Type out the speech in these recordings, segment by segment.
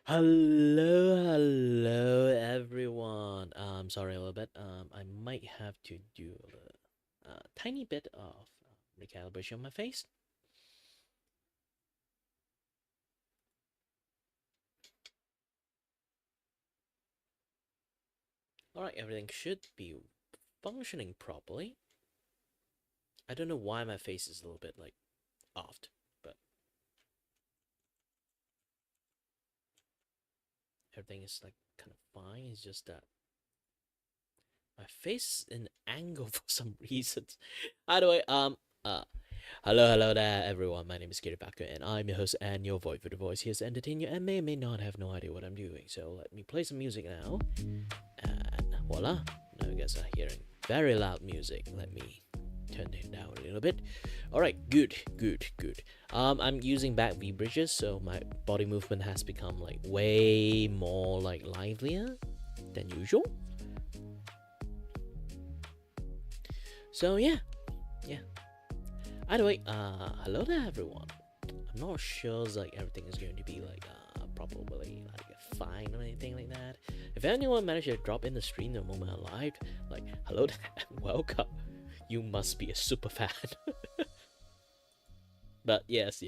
Hello, everyone. Sorry a little bit. I might have to do a tiny bit of recalibration on my face. All right, everything should be functioning properly. I don't know why my face is a little bit like off, but everything is like kind of fine. It's just that my face is in angle for some reasons. Either way, uh, hello there, everyone. My name is Chatty and I'm your host and your voice for the voice here to entertain you and may or may not have no idea what I'm doing. So let me play some music now, and voila! Now you guys are hearing very loud music. Let me turn it down a little bit. All right, good. I'm using back V bridges, so my body movement has become like way more like livelier than usual. So yeah. Either way, hello there, everyone. I'm not sure like everything is going to be like probably like fine or anything like that. If anyone managed to drop in the stream the moment I live, like hello there and welcome. You must be a super fan. But yes.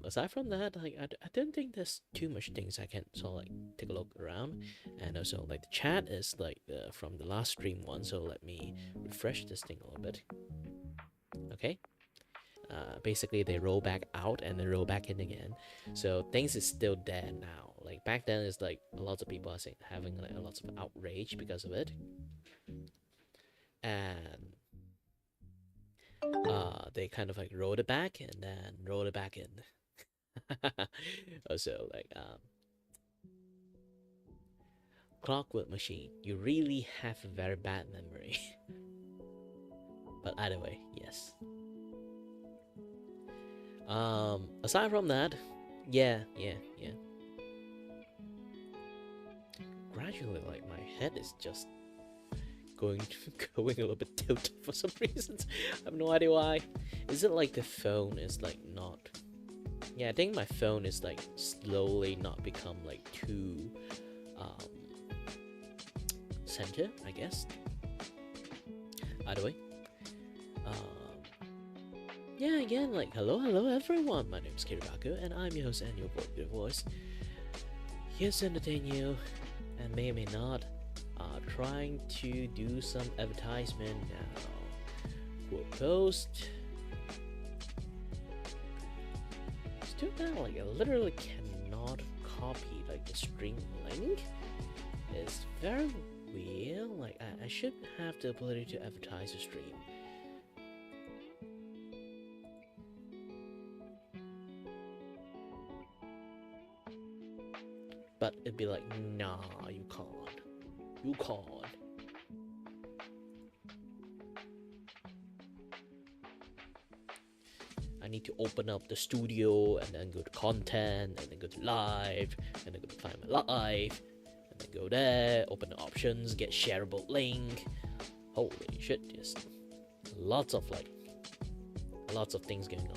Aside from that, like I don't think there's too much things I can sort of like take a look around, and also like the chat is like from the last stream one. So let me refresh this thing a little bit. Okay. Basically they roll back out and then roll back in again, so things is still there now. Like back then it's like lots of people are saying, having like lots of outrage because of it, and they kind of like rolled it back and then rolled it back in. Also like Clockwork Machine, you really have a very bad memory. But either way, yes. Aside from that, yeah. Gradually, like my head is just going going a little bit tilted for some reasons. I have no idea why. Is it like the phone is like not? Yeah, I think my phone is like slowly not become like too center, I guess. Either way, yeah, again, like hello everyone. My name is Kiribako, and I'm your host and your voice. Here to entertain you, and may or may not, trying to do some advertisement now. Quote post. Still now, like I literally cannot copy like the stream link. It's very weird. Like I should have the ability to advertise the stream. But it'd be like, nah, you can't. You can't. I need to open up the studio and then go to content and then go to live and then go to find my live and then go there, open the options, get shareable link. Holy shit, just lots of things going on.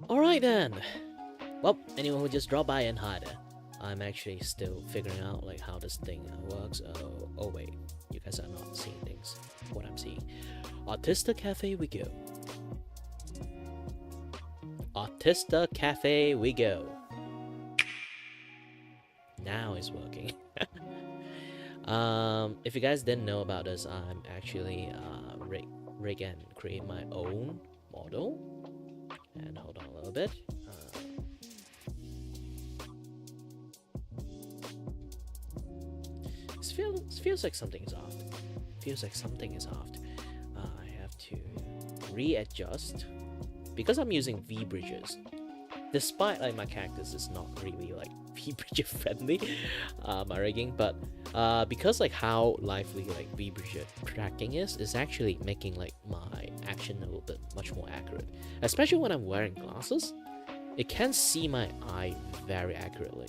Alright then. Well, anyone who just dropped by and hi there. I'm actually still figuring out like how this thing works. Oh wait, you guys are not seeing things. What I'm seeing. Artista Cafe we go. Artista Cafe we go. Now it's working. If you guys didn't know about this, I'm actually rig and create my own model. And hold on a little bit. It feels like something is off. Feels like something is off. I have to readjust because I'm using V bridges. Despite like my characters is not really like V bridge friendly, my rigging, but because like how lively like V bridge tracking is actually making like my action a little bit much more accurate. Especially when I'm wearing glasses, it can see my eye very accurately.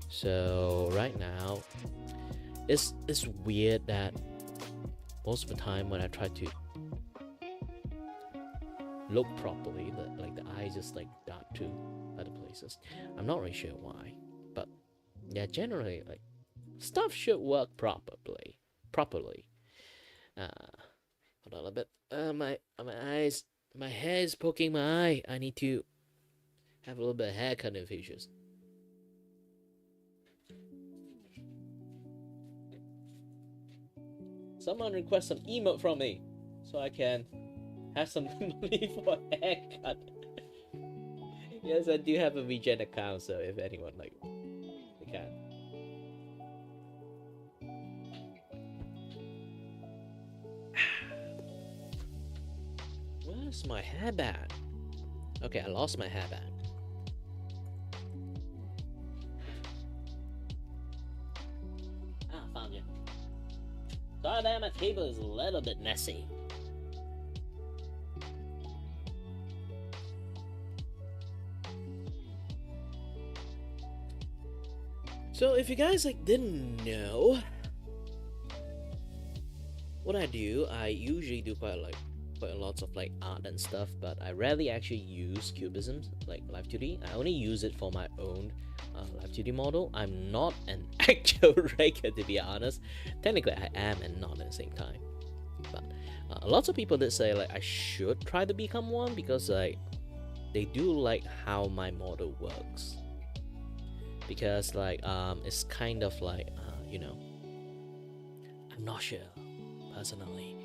So right now, it's weird that most of the time when I try to look properly, like the eye just like dart to other places. I'm not really sure why, but yeah, generally like stuff should work properly. Hold on a little bit. My eyes, my hair is poking my eye. I need to have a little bit of hair cutting features. Someone request some emote from me so I can have some money for a haircut. Yes, I do have a VGen account, so if anyone like, they can. Where's my hairband? Okay, I lost my hairband. Ah, found you. Sorry that my table is a little bit messy. So if you guys like didn't know what I do, I usually do quite a lots of like art and stuff, but I rarely actually use cubism like Live 2D. I only use it for my own Live 2D model. I'm not an actual rigger, to be honest. Technically I am and not at the same time, but lots of people did say like I should try to become one because like they do like how my model works, because like it's kind of like you know, I'm not sure personally,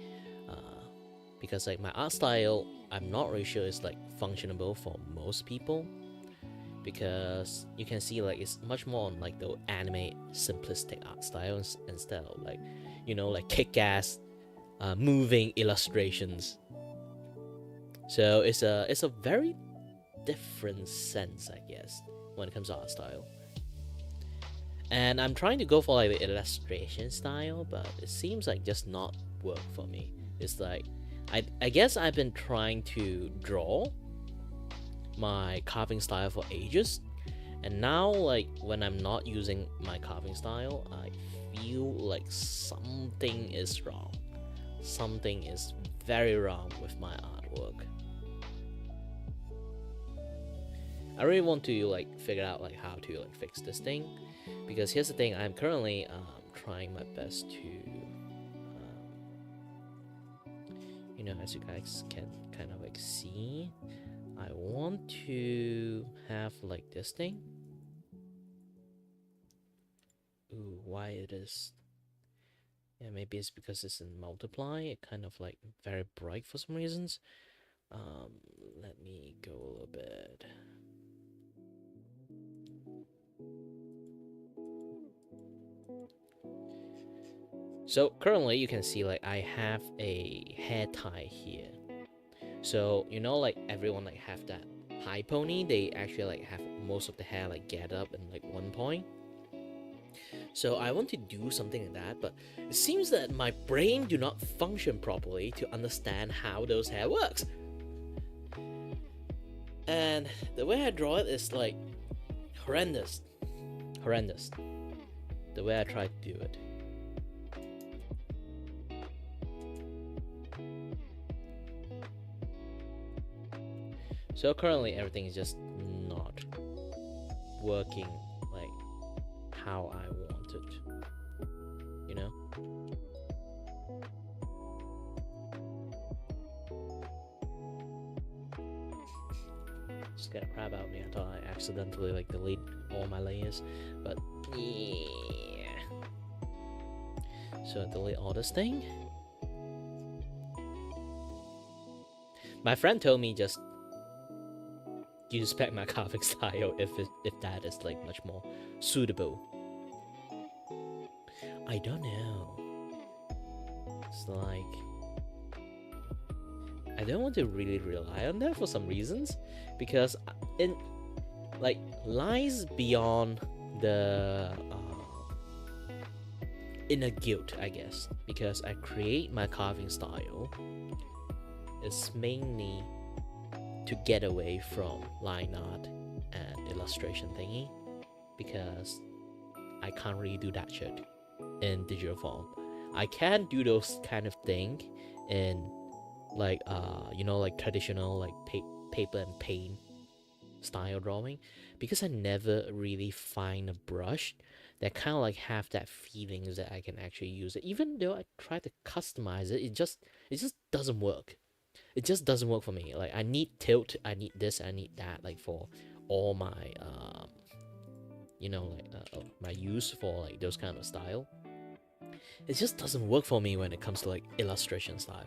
because like my art style I'm not really sure it's like functionable for most people, because you can see like it's much more on like the anime simplistic art style instead of like, you know, like kick-ass moving illustrations. So it's a very different sense, I guess, when it comes to art style. And I'm trying to go for like the illustration style, but it seems like just not work for me. It's like I guess I've been trying to draw my carving style for ages, and now like when I'm not using my carving style, I feel like something is wrong. Something is very wrong with my artwork. I really want to like figure out like how to like fix this thing, because here's the thing, I'm currently trying my best to you know, as you guys can kind of like see, I want to have like this thing. Ooh, why it is? Yeah, maybe it's because it's in multiply. It kind of like very bright for some reasons. Let me go a little bit. So currently you can see like I have a hair tie here. So you know, like everyone like have that high pony, they actually like have most of the hair like get up in like one point. So I want to do something like that, but it seems that my brain do not function properly to understand how those hair works. And the way I draw it is like horrendous. The way I try to do it. So currently everything is just not working like how I wanted, you know? Just got a crap out of me. I thought I accidentally like delete all my layers, but yeah. So I delete all this thing. My friend told me just use back my carving style if that is like much more suitable. I don't know. It's like I don't want to really rely on that for some reasons, because in like lies beyond the inner guilt, I guess, because I create my carving style. It's mainly to get away from line art and illustration thingy, because I can't really do that shit in digital form. I can do those kind of thing in like like traditional like paper and paint style drawing, because I never really find a brush that kind of like have that feelings that I can actually use it. Even though I try to customize it, it just doesn't work. It just doesn't work for me. Like I need tilt, I need this, I need that, like for all my my use for like those kind of style. It just doesn't work for me when it comes to like illustration style.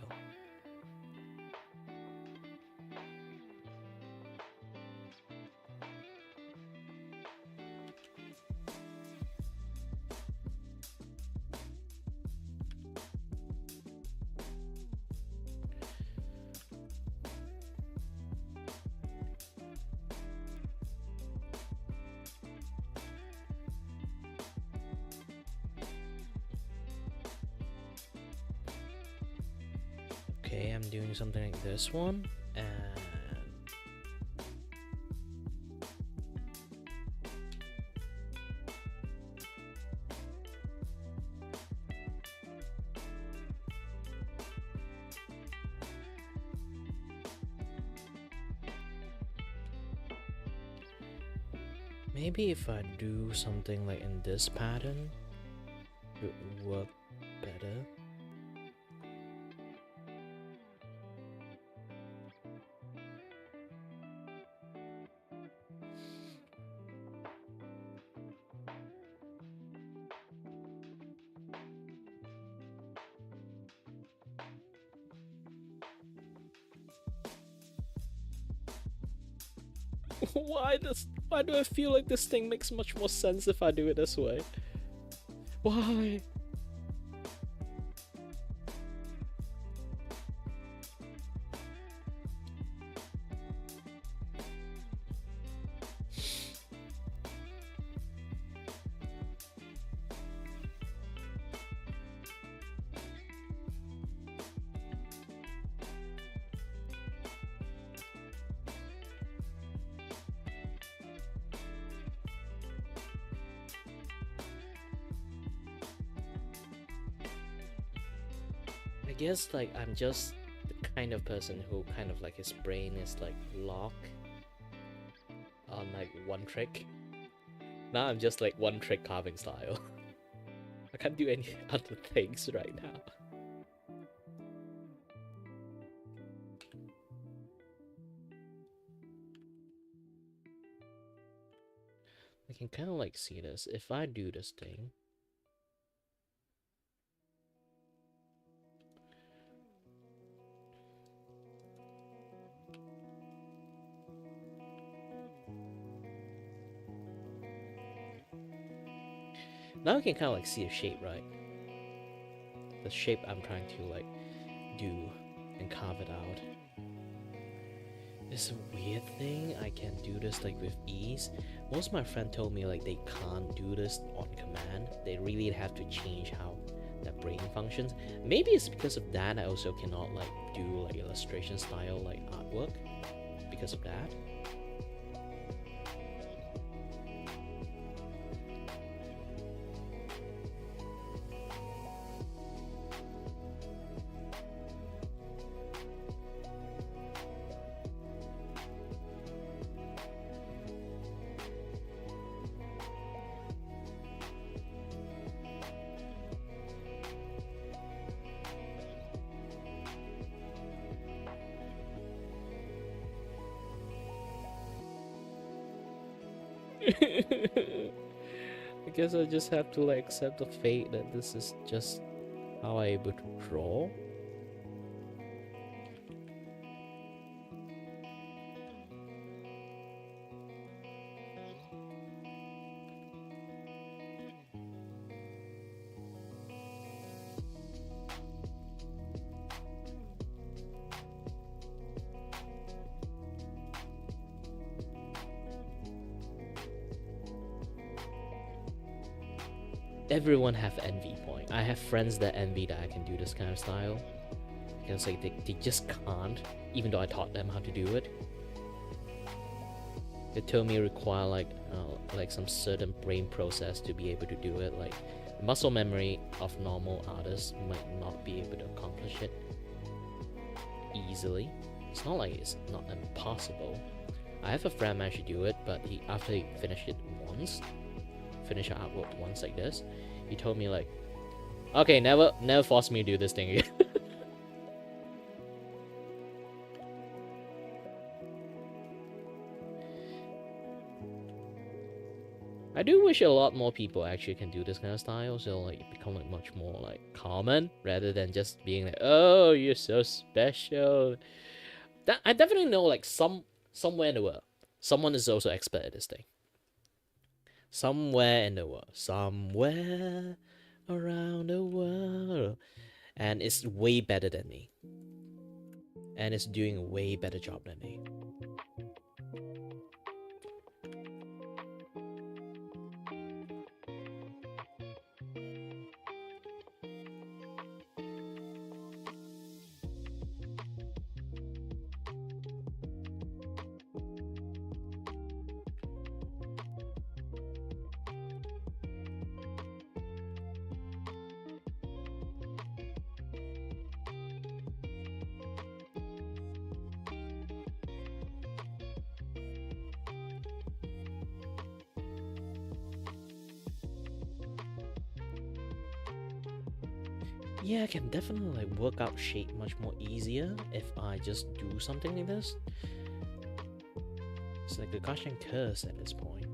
Okay, I'm doing something like this one, and maybe if I do something like in this pattern, it would work better. Why do I feel like this thing makes much more sense if I do it this way? Why? I guess like I'm just the kind of person who kind of like his brain is like locked on like one trick. Now I'm just like one trick carving style. I can't do any other things right now. I can kind of like see this. If I do this thing, now I can kind of like see a shape, right? The shape I'm trying to like do and carve it out. It's a weird thing. I can do this like with ease. Most of my friends told me like they can't do this on command. They really have to change how that brain functions. Maybe it's because of that I also cannot like do like illustration style like artwork because of that. I guess I just have to like accept the fate that this is just how I'm able to draw. Everyone have envy point. I have friends that envy that I can do this kind of style. Because like they just can't, even though I taught them how to do it. They told me it require like some certain brain process to be able to do it. Like muscle memory of normal artists might not be able to accomplish it easily. It's not like it's not impossible. I have a friend managed to do it, but after he finished it once, finish our artwork once like this, he told me like, okay, never force me to do this thing again. I do wish a lot more people actually can do this kind of style, so like it become like much more like common rather than just being like, oh, you're so special. That I definitely know like somewhere in the world, someone is also expert at this thing. Somewhere in the world, somewhere around the world, and it's way better than me, and it's doing a way better job than me. Yeah, I can definitely like work out shape much more easier if I just do something like this. It's like a Gaussian curse at this point.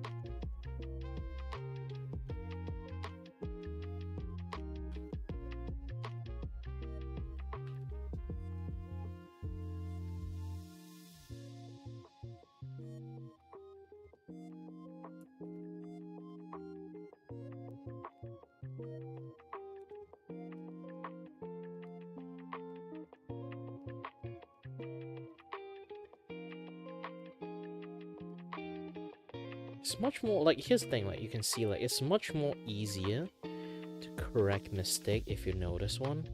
It's much more like, here's the thing, like you can see like it's much more easier to correct mistake if you notice one.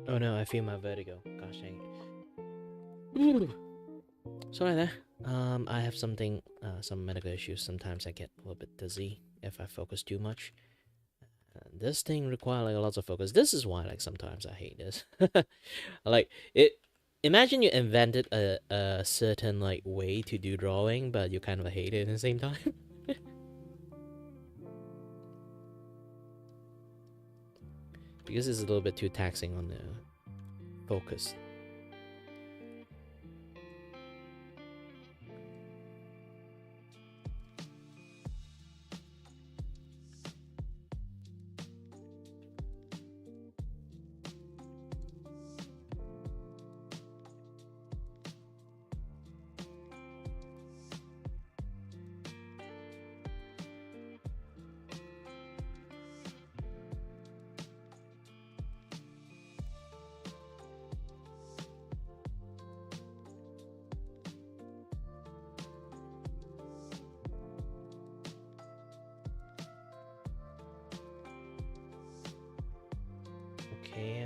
Oh no, I feel my vertigo. Gosh dang it. So like that. I have some medical issues. Sometimes I get a little bit dizzy if I focus too much. This thing requires like lots of focus. This is why like sometimes I hate this. Like it. Imagine you invented a certain like way to do drawing, but you kind of hate it at the same time. Because it's a little bit too taxing on the focus.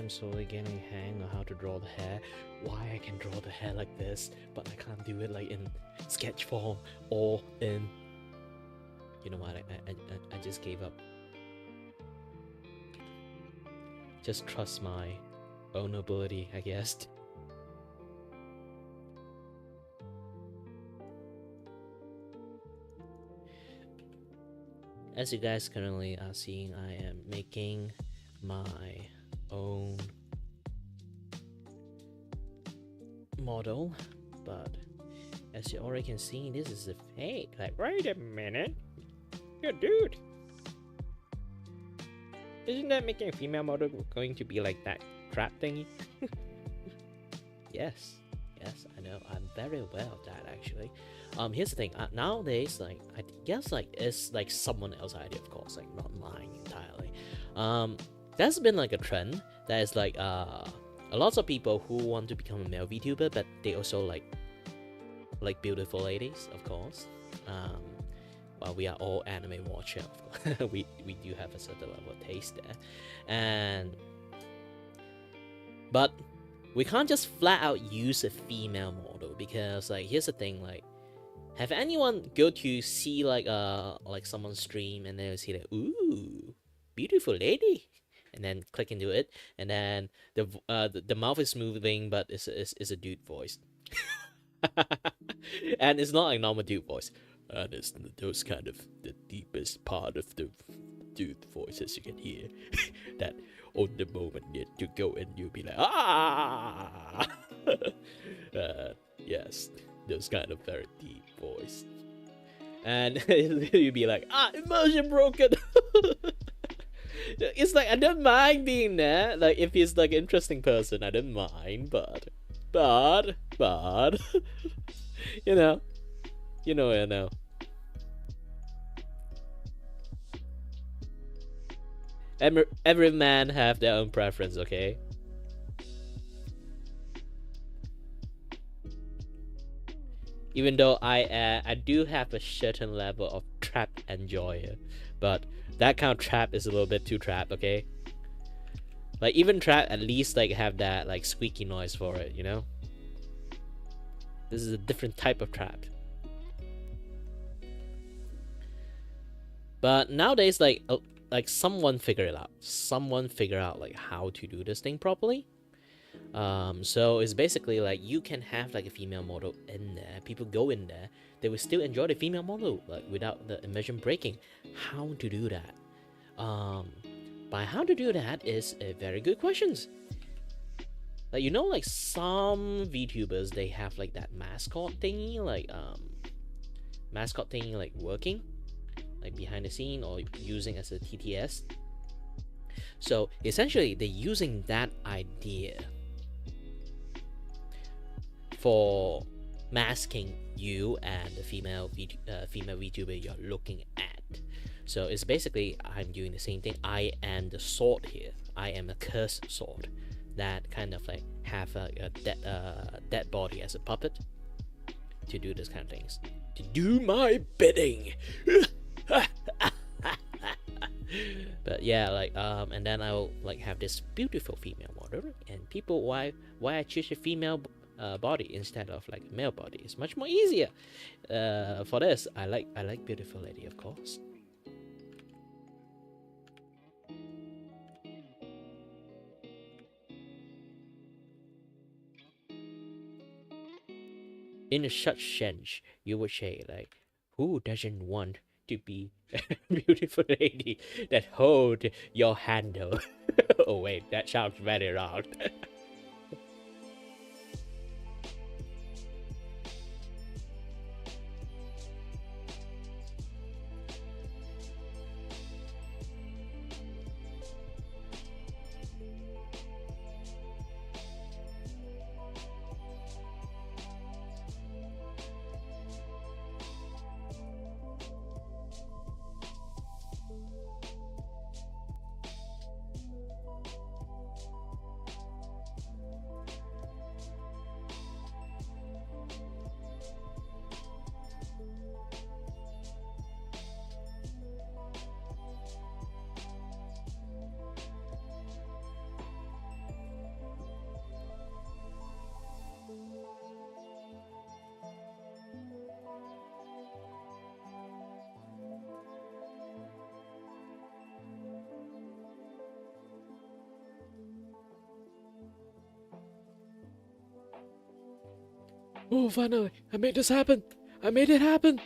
I'm slowly getting a hang of how to draw the hair. Why I can draw the hair like this, but I can't do it like in sketch form or in... You know what, I just gave up. Just trust my own ability, I guess. As you guys currently are seeing, I am making my own model, but as you already can see, this is a fake. Like, wait a minute, yo, dude, isn't that making a female model going to be like that trap thingy? Yes, I know. I'm very aware of that actually. Here's the thing. Nowadays, like, I guess like it's like someone else's idea, of course, like not mine entirely. There's been like a trend that is like a lot of people who want to become a male VTuber, but they also like beautiful ladies, of course. Well, we are all anime watchers. we do have a certain level of taste there, but we can't just flat out use a female model, because like here's the thing, like, have anyone go to see like someone's stream and then see like, ooh, beautiful lady, and then click into it, and then the mouth is moving, but it's a dude voice. And it's not like normal dude voice, and it's those kind of the deepest part of the dude voices you can hear. That on the moment you go and you'll be like, ah. Yes, those kind of very deep voice, and you'll be like, immersion broken. It's like, I don't mind being there, like if he's like an interesting person, I don't mind, but you know. Every man have their own preference, okay? Even though I do have a certain level of trap enjoyer, but that kind of trap is a little bit too trap, okay? Like, even trap at least like have that like squeaky noise for it, you know? This is a different type of trap. But nowadays, like someone figure it out. Someone figure out like how to do this thing properly. So it's basically like you can have like a female model in there. People go in there, they will still enjoy the female model like without the immersion breaking. How to do that? By how to do that is a very good question. Like, you know, like some VTubers, they have like that mascot thingy, like working like behind the scene or using as a TTS. So essentially they're using that idea for masking you and the female VTuber you're looking at. So it's basically, I'm doing the same thing. I am the sword here. I am a cursed sword that kind of like have a dead body as a puppet to do this kind of things, to do my bidding. But yeah, like and then I'll like have this beautiful female model, and people, why I choose a female body instead of like male body? It's much more easier. For this, I like beautiful lady, of course. In such sense, you would say like, who doesn't want to be a beautiful lady that hold your handle? Oh wait, that sounds very wrong. Oh, finally! I made this happen! I made it happen!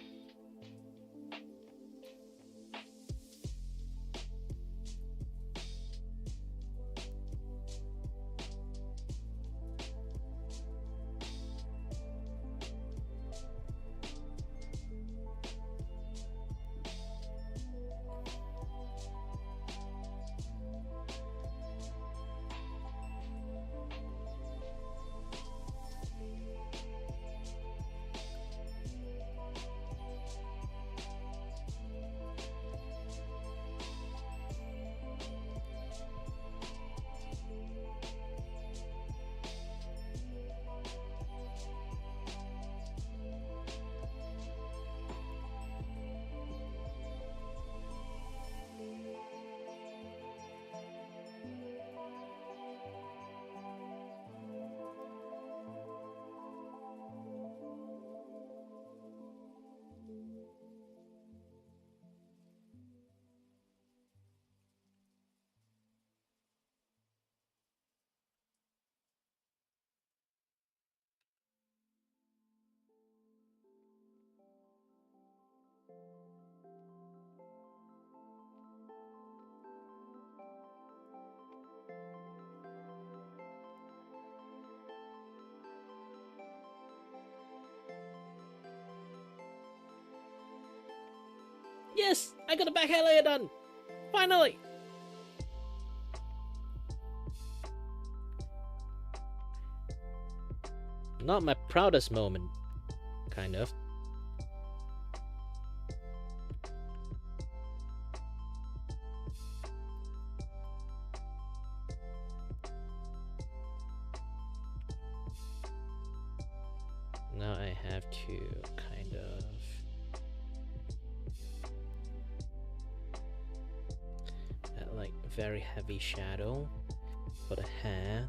Yes! I got a back layer done! Finally! Not my proudest moment, kind of. Now I have to kind of add like very heavy shadow for the hair.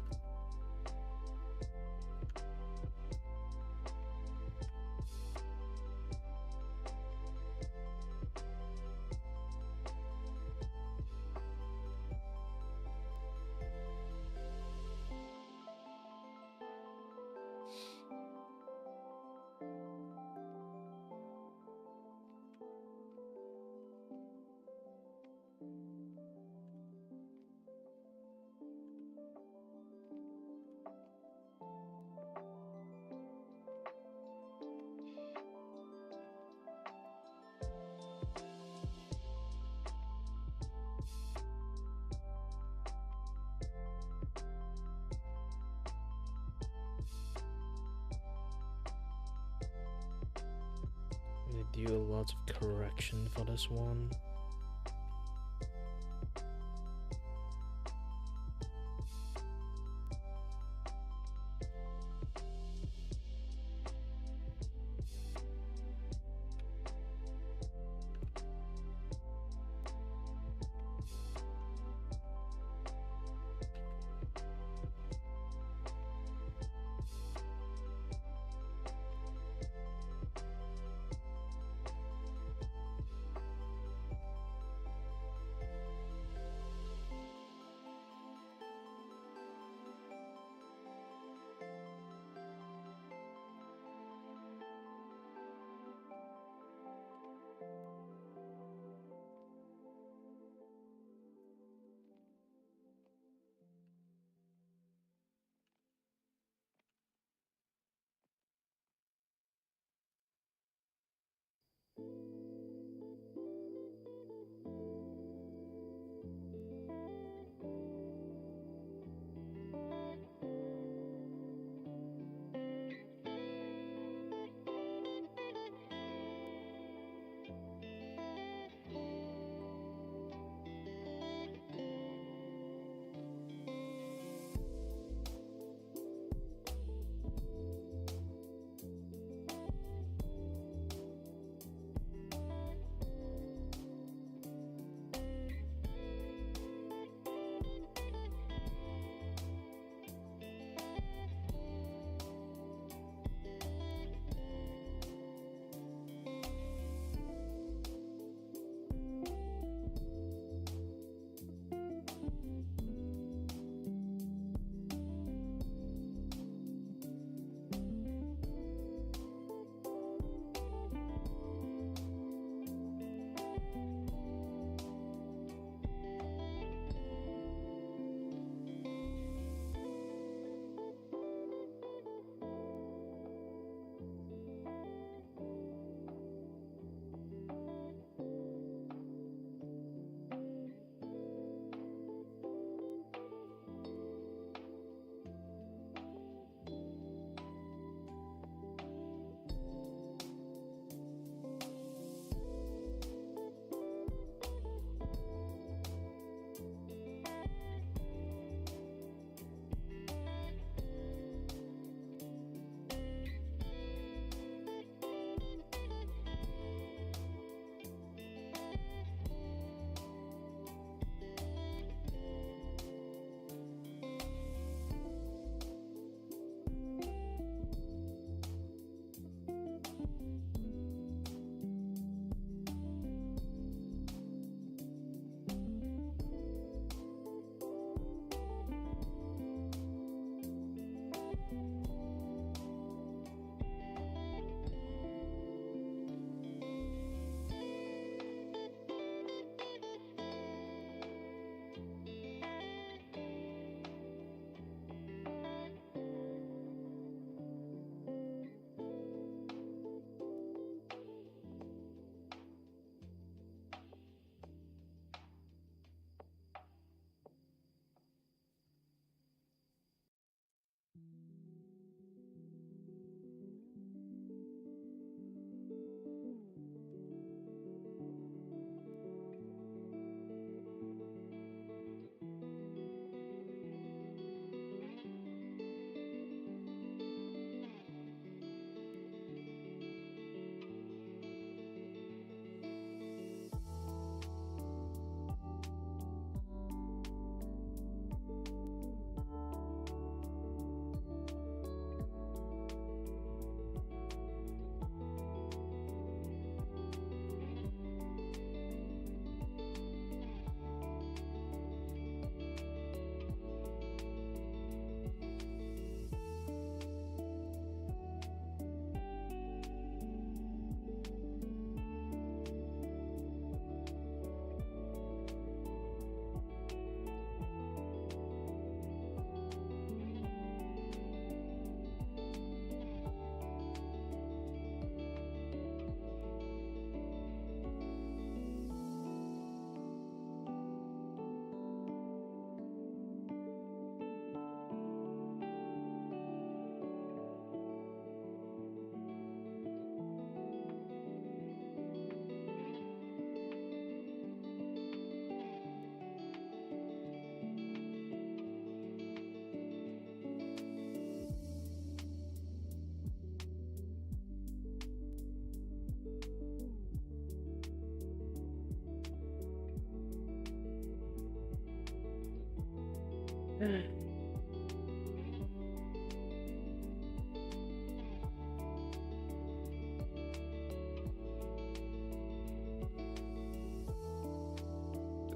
Do a lot of correction for this one.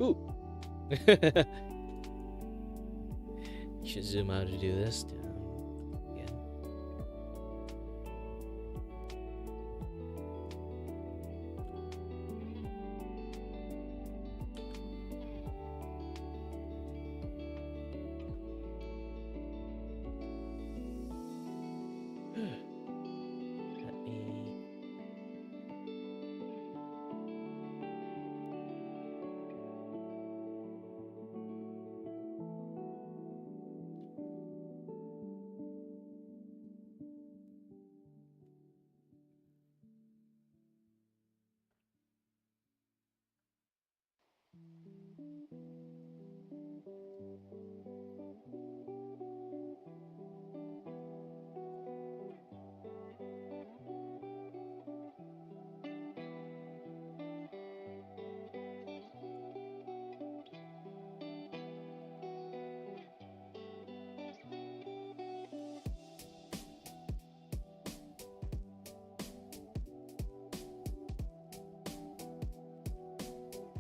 Ooh. Should zoom out to do this. Down again. Let me.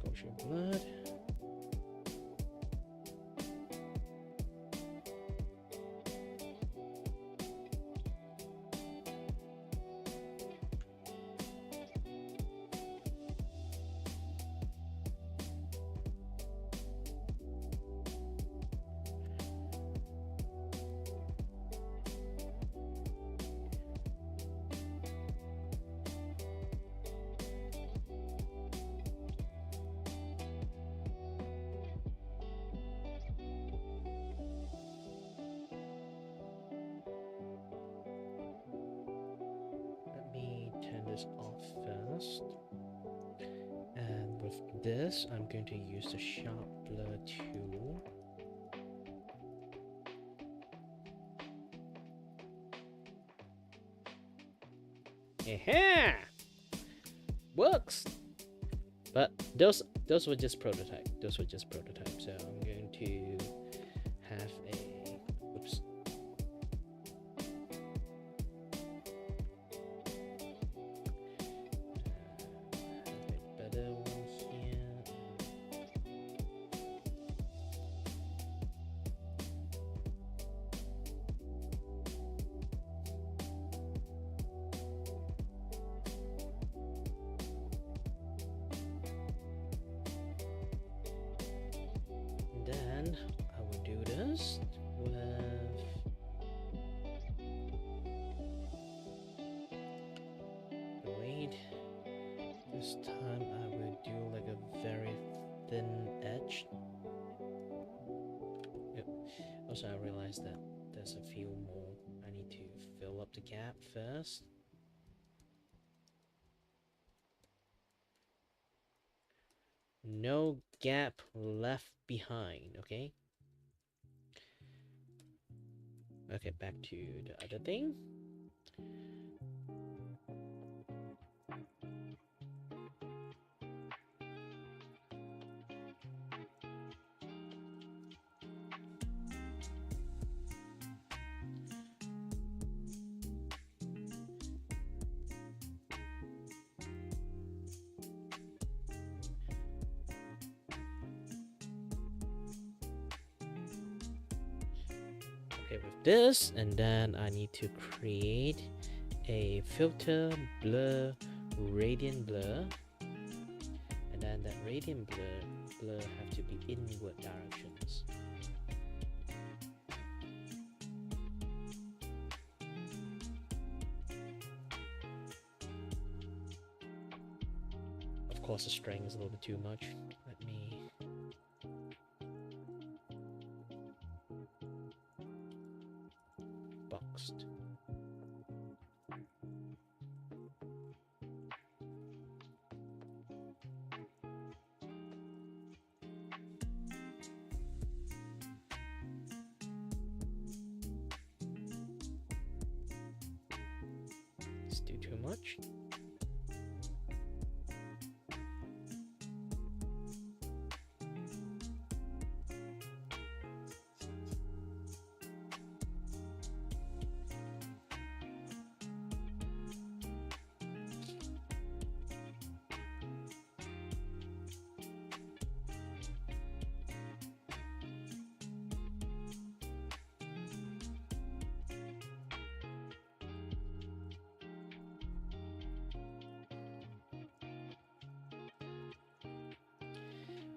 Kosher blood. Let me turn this off first. And with this, I'm going to use the sharp blur tool. Aha! Works! But those were just prototype. Those were just prototypes. So I'm going to have a oops. Have a better one here. Then I will do this with wait. This time I will do like a very thin edge. Yep. Also, I realized that there's a few more. I need to fill up the gap first. No gap left behind, okay? Okay, back to the other thing. Okay, with this, and then I need to create a filter, blur, radiant blur, and then that radiant blur have to be inward directions. Of course, the strength is a little bit too much. Let me. Boxed. Let's do too much.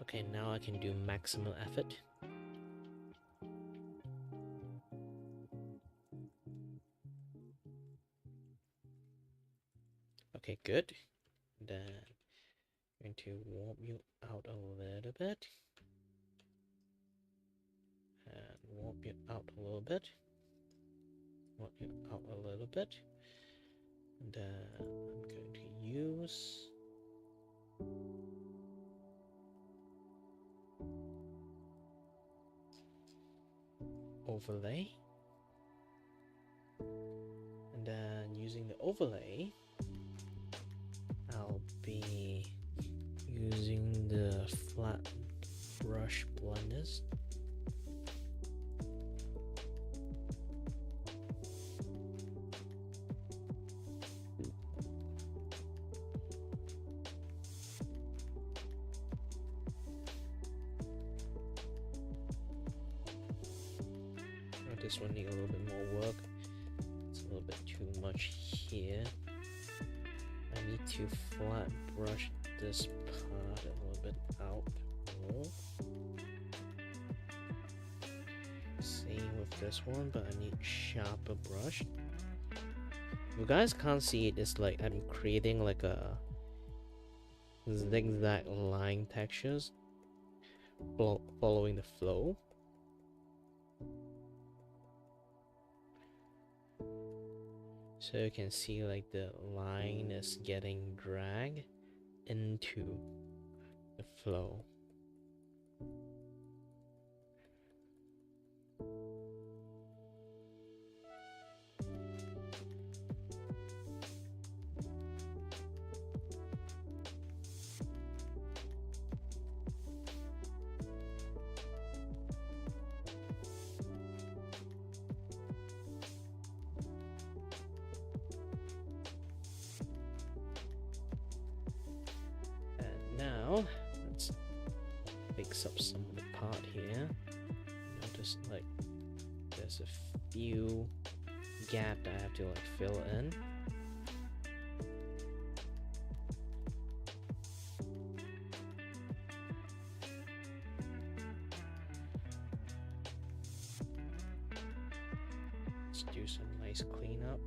Okay, now I can do maximum effort. Okay, good. Then I'm going to warp you out a little bit. And warp you out a little bit. Warp you out a little bit. And then I'm going to use overlay. And then using the overlay, I'll be using the flat brush blenders. This one need a little bit more work. It's a little bit too much here. I need to flat brush this part a little bit out more. Same with this one, but I need sharper brush. You guys can't see it, it's like I'm creating like a zigzag line textures following the flow. So you can see like the line is getting dragged into the flow. Now let's fix up some of the part here. Notice like there's a few gaps that I have to like fill in. Let's do some nice cleanup.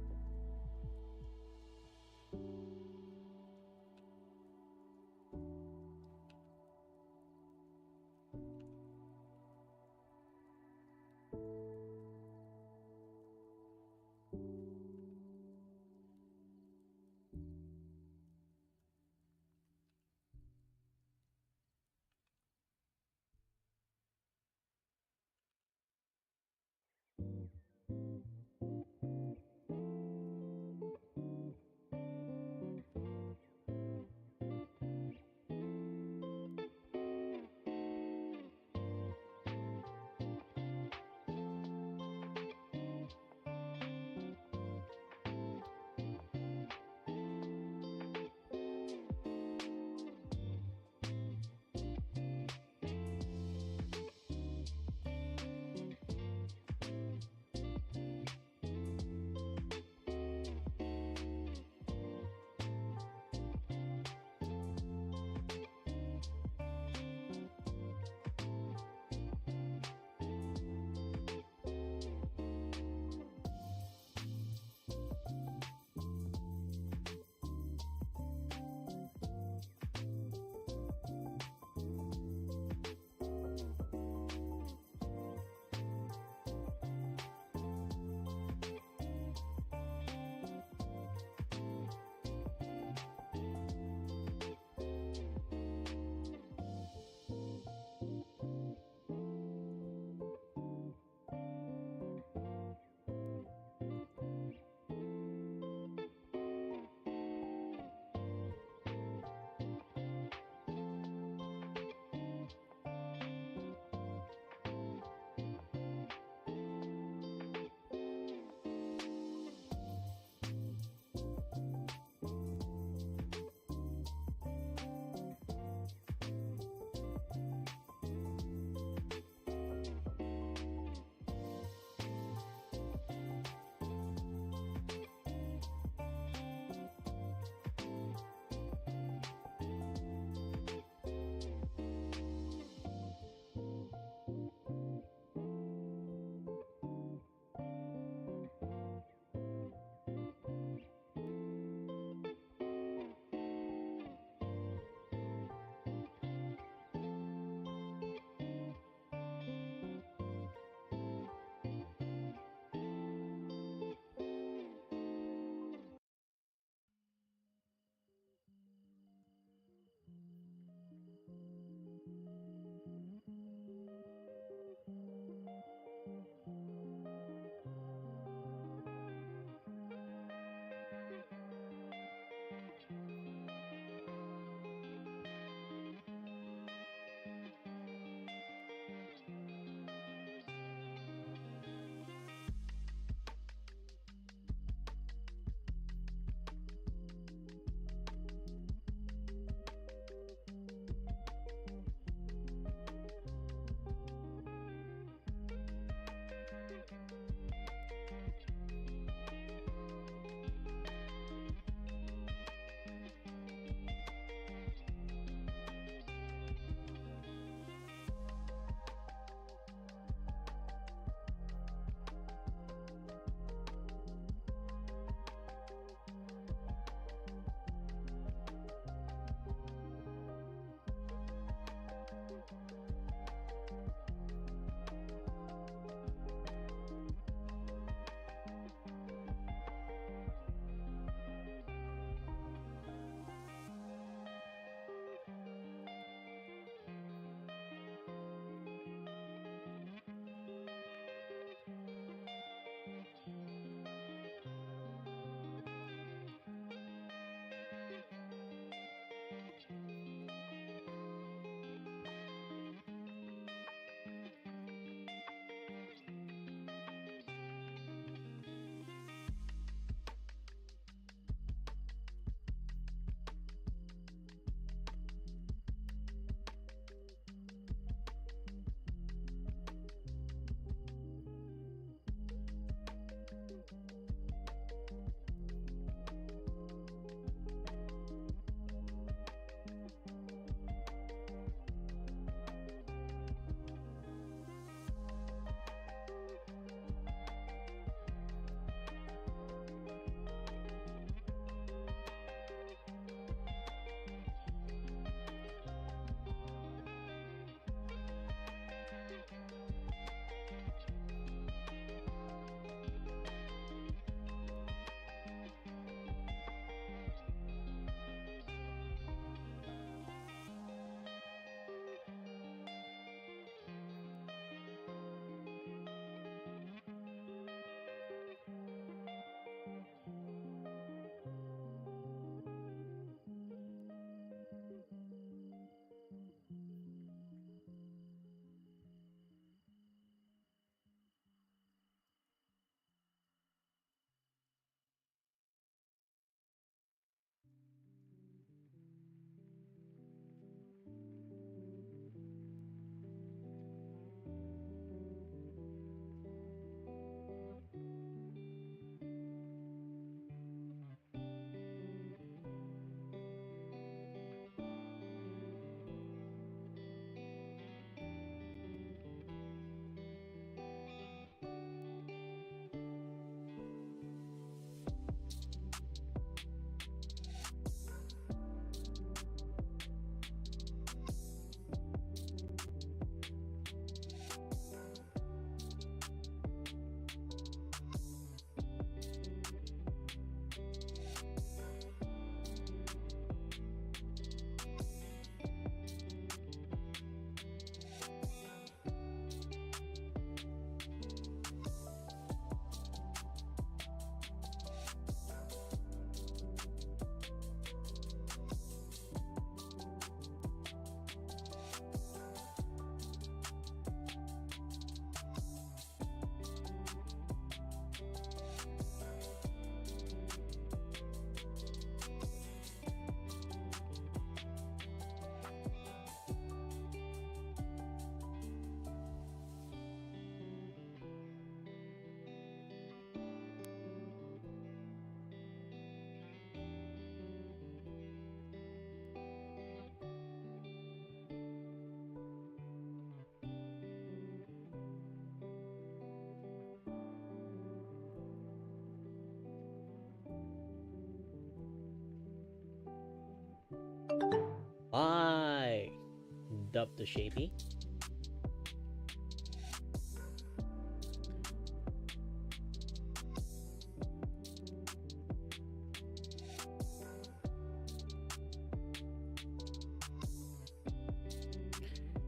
up the shapey.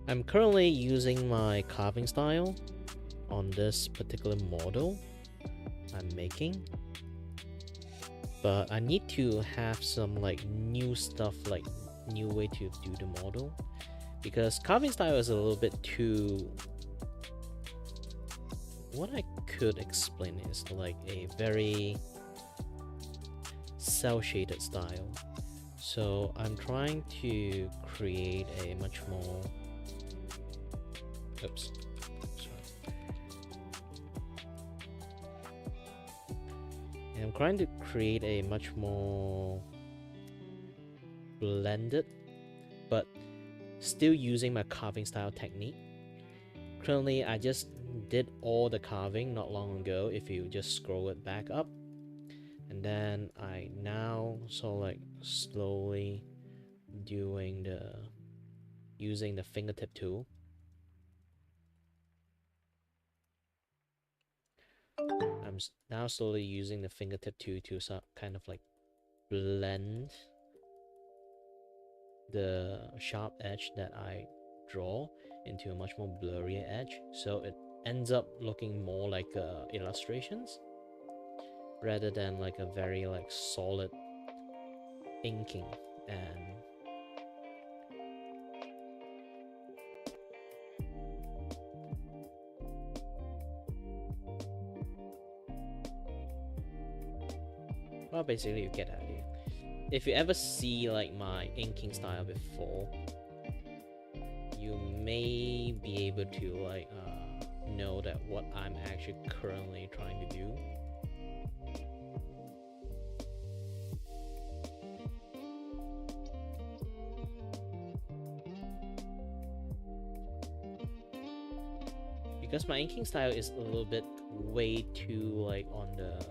I'm currently using my carving style on this particular model I'm making, but I need to have some like new stuff, like new way to do the model, because carving style is a little bit too, what I could explain is like a very cell shaded style. So I'm trying to create a much more, oops, sorry. And I'm trying to create a much more blended, but still using my carving style technique. Currently, I just did all the carving not long ago. If you just scroll it back up, and then I now like slowly doing using the fingertip tool. I'm now slowly using the fingertip tool to kind of like blend the sharp edge that I draw into a much more blurry edge, so it ends up looking more like illustrations rather than like a very like solid inking. And well, basically you get the idea. If you ever see like my inking style before, you may be able to like know that what I'm actually currently trying to do. Because my inking style is a little bit way too like on the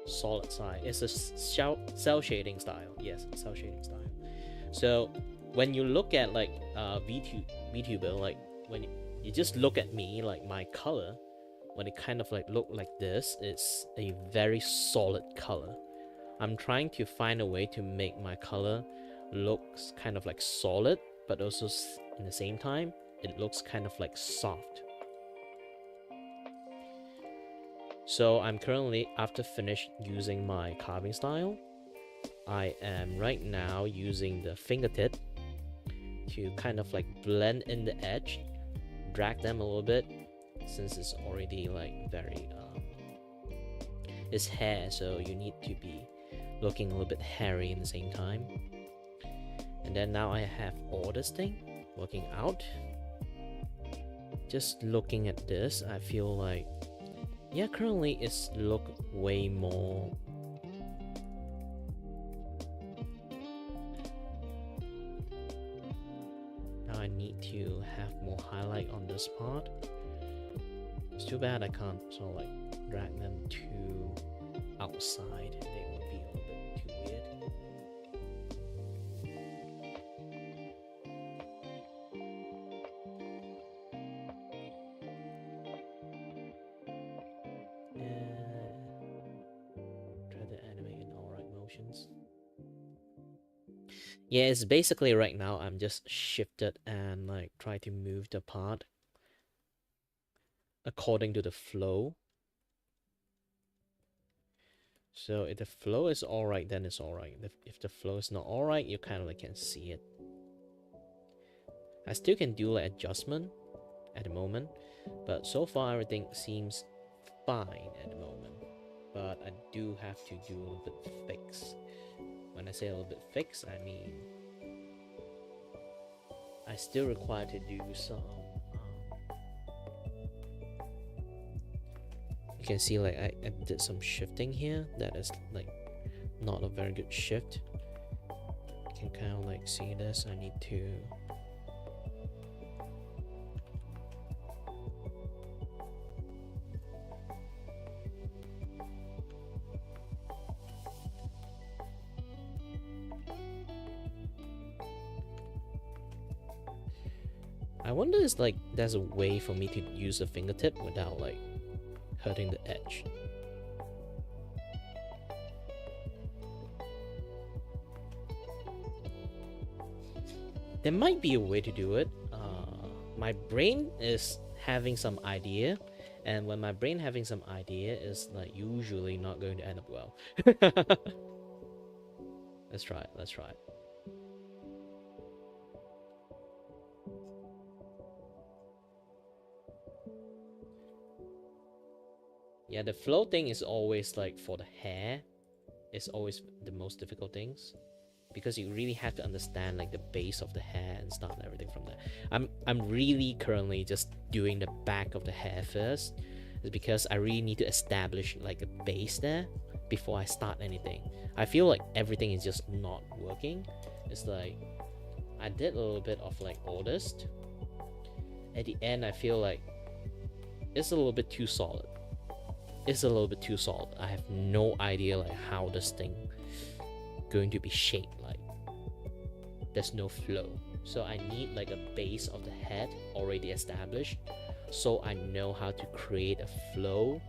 solid side. It's a cell shading style. Yes, cell shading style. So when you look at like Vtuber, like when you just look at me, like my color, when it kind of like look like this, it's a very solid color. I'm trying to find a way to make my color looks kind of like solid, but also in the same time it looks kind of like soft. So I'm currently, after finished using my carving style, I am right now using the fingertip to kind of like blend in the edge, drag them a little bit, since it's already like very it's hair, so you need to be looking a little bit hairy in the same time. And then now I have all this thing working out. Just looking at this, I feel like, yeah, currently it's look way more now I need to have more highlight on this part. It's too bad I can't sort of like drag them to outside. They would be a little bit too weird. Try to animate in alright motions. Yeah, it's basically right now I'm just shifted and like try to move the part according to the flow. So if the flow is alright, then it's alright. If the flow is not alright, you kind of like can see it. I still can do like adjustment at the moment, but so far everything seems fine at the moment. But I do have to do a little bit fix. When I say a little bit fix, I mean I still require to do some you can see like I did some shifting here that is like not a very good shift. You can kind of like see this. I need to I wonder if like there's a way for me to use a fingertip without like hurting the edge. There might be a way to do it. My brain is having some idea, and when my brain having some idea is like usually not going to end up well. Let's try it. Let's try it. Yeah, the flow thing is always like for the hair. It's always the most difficult things, because you really have to understand like the base of the hair and start everything from there. I'm really currently just doing the back of the hair first, is because I really need to establish like a base there before I start anything. I feel like everything is just not working. It's like I did a little bit of like oldest. At the end, I feel like it's a little bit too solid. It's a little bit too solid. I have no idea like how this thing going to be shaped like. There's no flow, so I need like a base of the head already established, so I know how to create a flow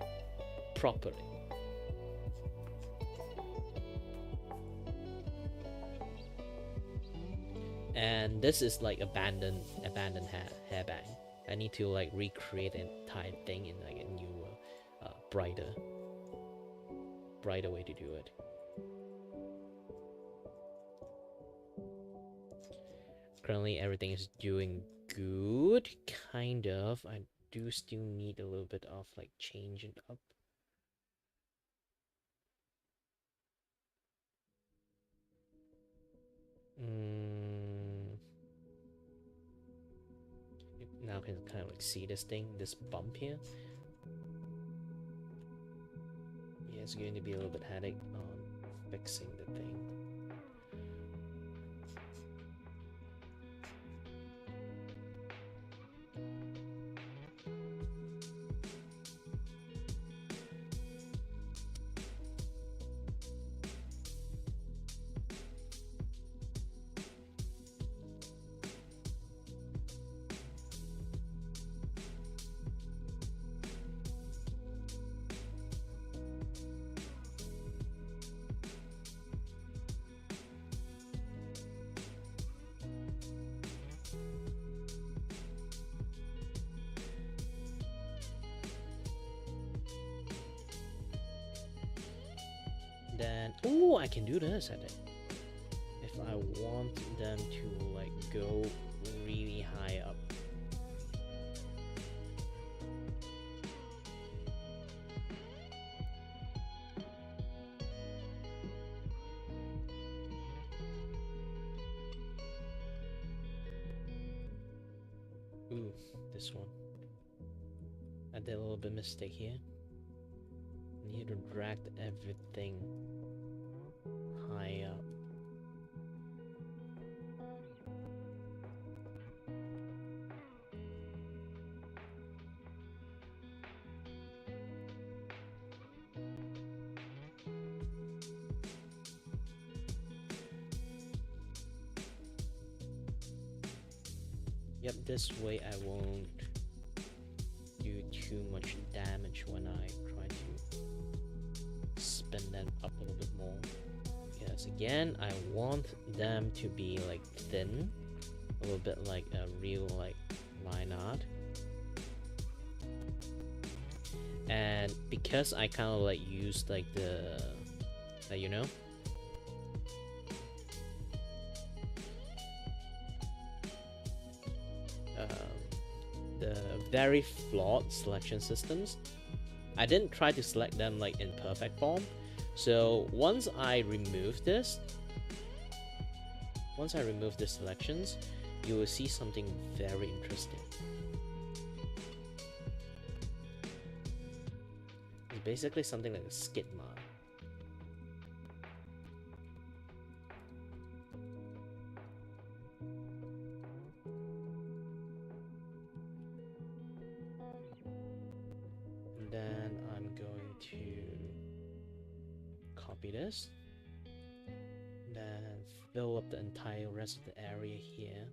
properly. And this is like abandoned hairband. I need to like recreate an entire thing in like a new brighter way to do it. Currently everything is doing good, kind of. I do still need a little bit of like changing up. Now I can kind of like see this thing, this bump here. Yeah, it's going to be a little bit headache on fixing the thing. Then, oh, I can do this, I think. If I want them to like go really high up. Ooh, this one. I did a little bit mistake here. I need to drag everything high up. Yep, this way I won't do too much damage when I try to spin them up a little bit more. Because again, I want them to be like thin, a little bit like a real like line art. And because I kind of like used like the you know, the very flawed selection systems, I didn't try to select them like in perfect form. So once I remove this, selections, you will see something very interesting. It's basically something like a skid mark. And then I'm going to copy this, then fill up the entire rest of the area here.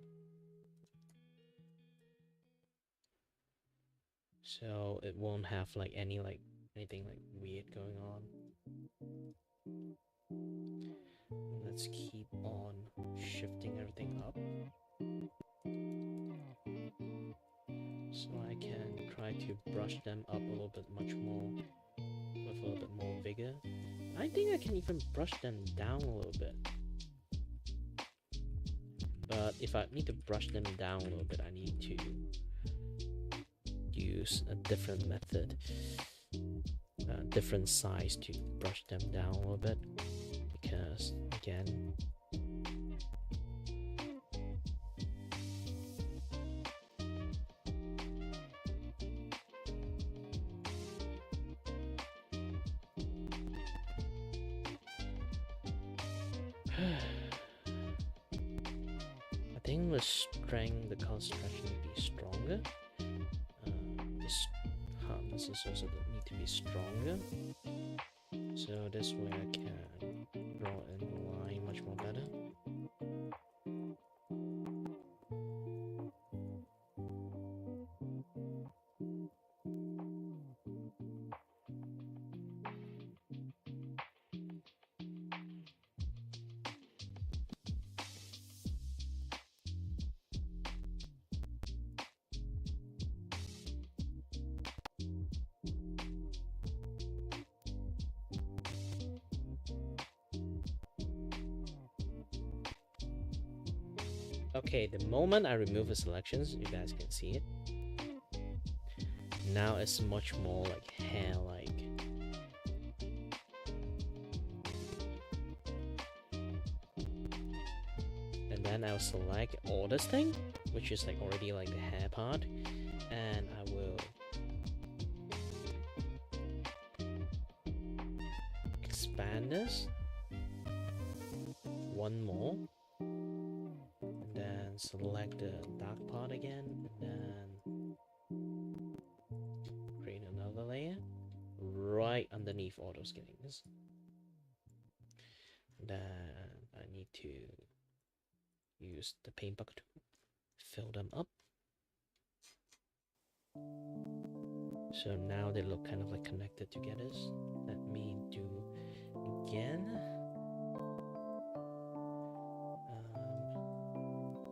so it won't have like anything like weird going on. Let's keep on shifting everything up so I can try to brush them up a little bit much more with a little bit more vigor. I think I can even brush them down a little bit. But if I need to brush them down a little bit, I need to use a different method, different size to brush them down a little bit, because again, I think the strength, the color stretch need to be stronger. This hardness is also need to be stronger. So this way I can draw in the line much more better. Okay, the moment I remove the selections, you guys can see it. Now it's much more like hair-like. And then I'll select all this thing, which is like already like the hair part, and I will expand this one more. Then select the dark part again, and then create another layer right underneath all those things. Then I need to use the paint bucket to fill them up. So now they look kind of like connected together. Let me do again.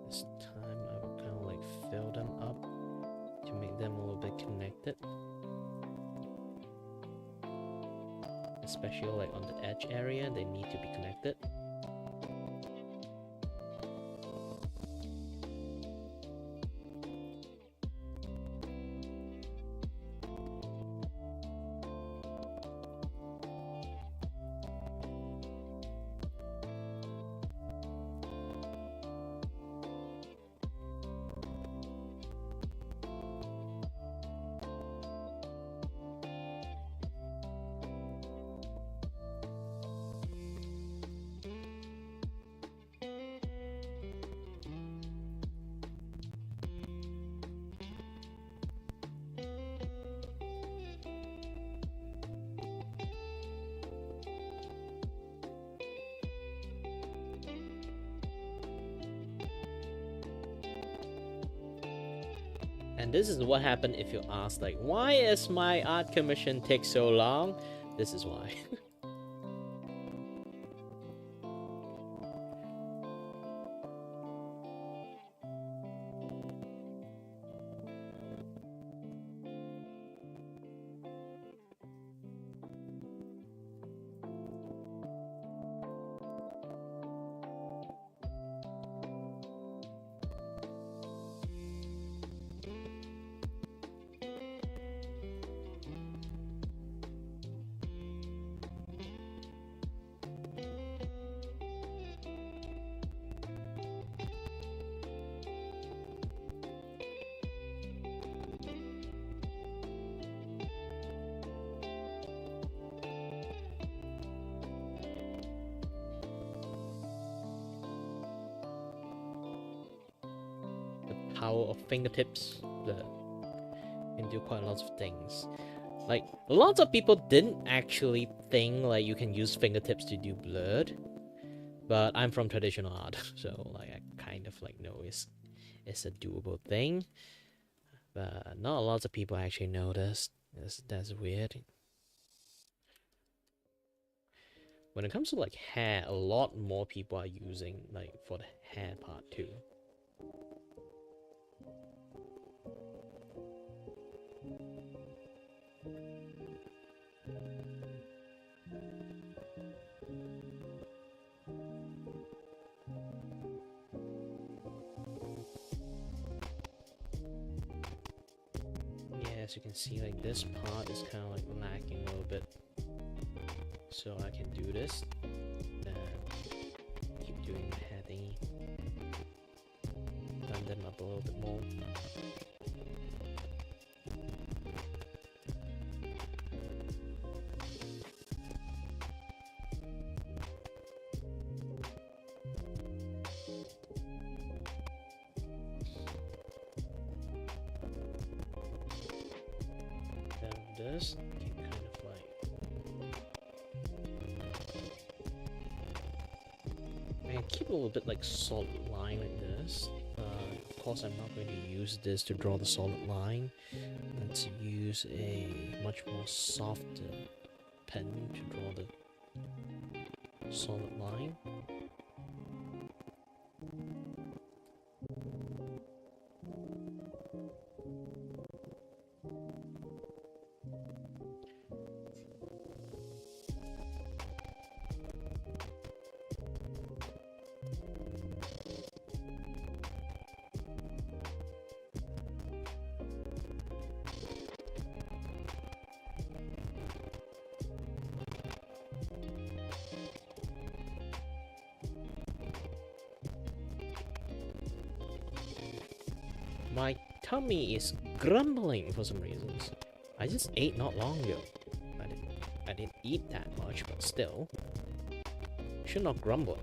This time I will kind of like fill them up to make them a little bit connected, especially like on the edge area, they need to be connected. And this is what happened if you ask, like, why is my art commission take so long? This is why. Power of fingertips, can do quite lots of things. Like, lots of people didn't actually think like you can use fingertips to do blurred, but I'm from traditional art, so like I kind of like know it's a doable thing. But not a lot of people actually noticed. That's weird. When it comes to like hair, a lot more people are using like for the hair part too. Yeah, as you can see, like this part is kind of like lacking a little bit. So I can do this, then keep doing the hair thingy. Blend them up a little bit more. Then this can kind of like, and keep a little bit like solid line like this. Of course, I'm not going to use this to draw the solid line. Let's use a much more softer pen to draw the solid line. My tummy is grumbling for some reasons. I just ate not long ago. I didn't eat that much, but still. Should not grumble.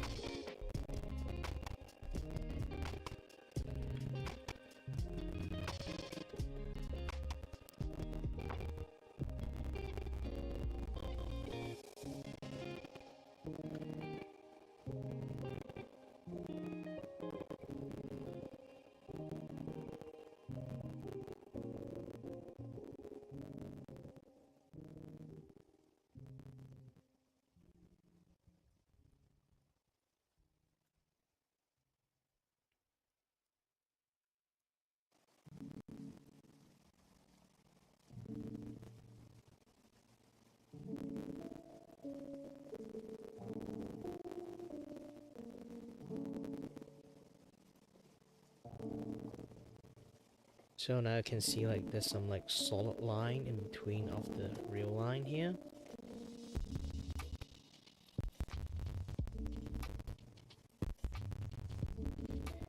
So now I can see like there's some like solid line in between of the real line here.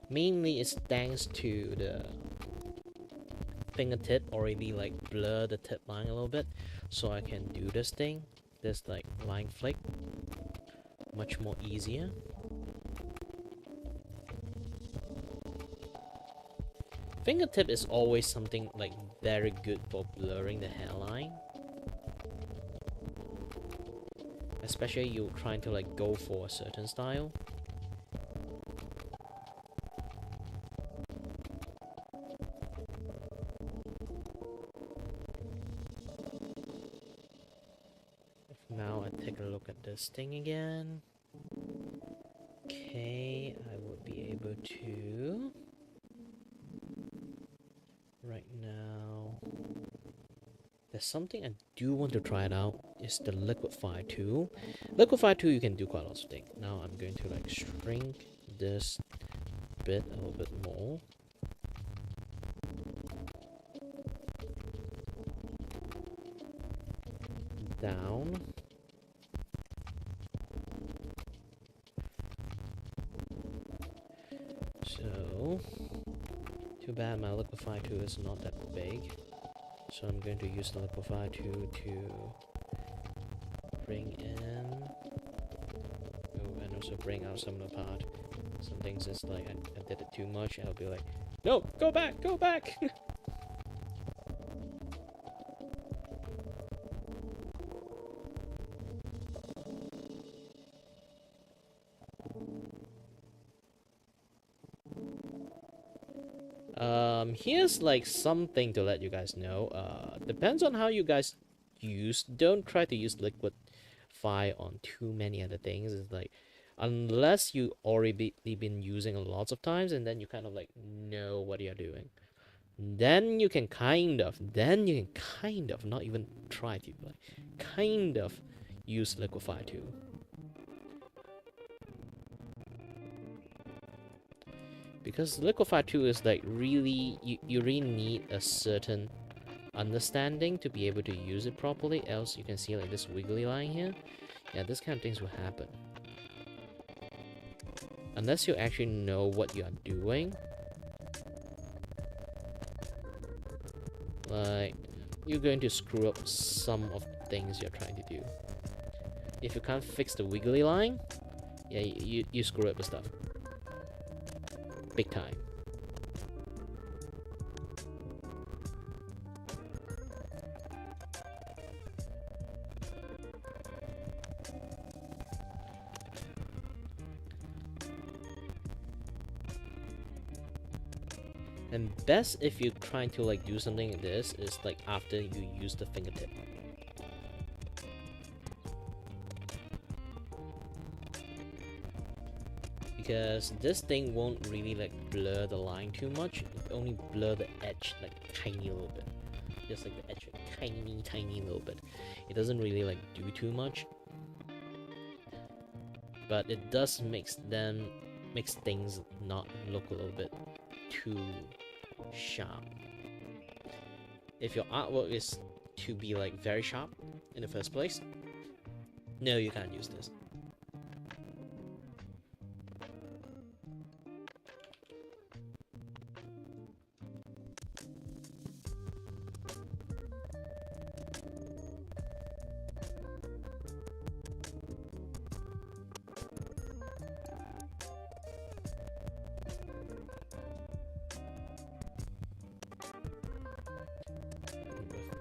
Mainly it's thanks to the fingertip already like blur the tip line a little bit, so I can do this thing, this like line flick, much more easier. Fingertip is always something like very good for blurring the hairline, especially you're trying to like go for a certain style. Now I take a look at this thing again. Okay, I would be able to right now. There's something I do want to try it out. Is the liquefy tool. Liquefy tool you can do quite a lot of things. Now I'm going to like shrink this bit a little bit more. Down. So, too bad my liquefy tool is not that big. So I'm going to use the liquefy tool to bring in, oh, and also bring out some of the part. Some things is like I did it too much. I'll be like, no, go back, go back. Here's like something to let you guys know. Depends on how you guys use. Don't try to use liquify on too many other things. It's like, unless you already been using it lots of times, and then you kind of like know what you're doing. Then you can kind of, not even try to, like, kind of use liquify too. Because liquify 2 is like really, you really need a certain understanding to be able to use it properly, else you can see like this wiggly line here. Yeah, this kind of things will happen. Unless you actually know what you are doing. Like, you're going to screw up some of the things you're trying to do. If you can't fix the wiggly line, yeah, you screw up the stuff. Big time. And best if you're trying to like do something like this is like after you use the fingertip. Because this thing won't really like blur the line too much. It only blur the edge like tiny little bit. Just like the edge, like, tiny little bit. It doesn't really like do too much. But it does makes things not look a little bit too sharp. If your artwork is to be like very sharp in the first place, no, you can't use this.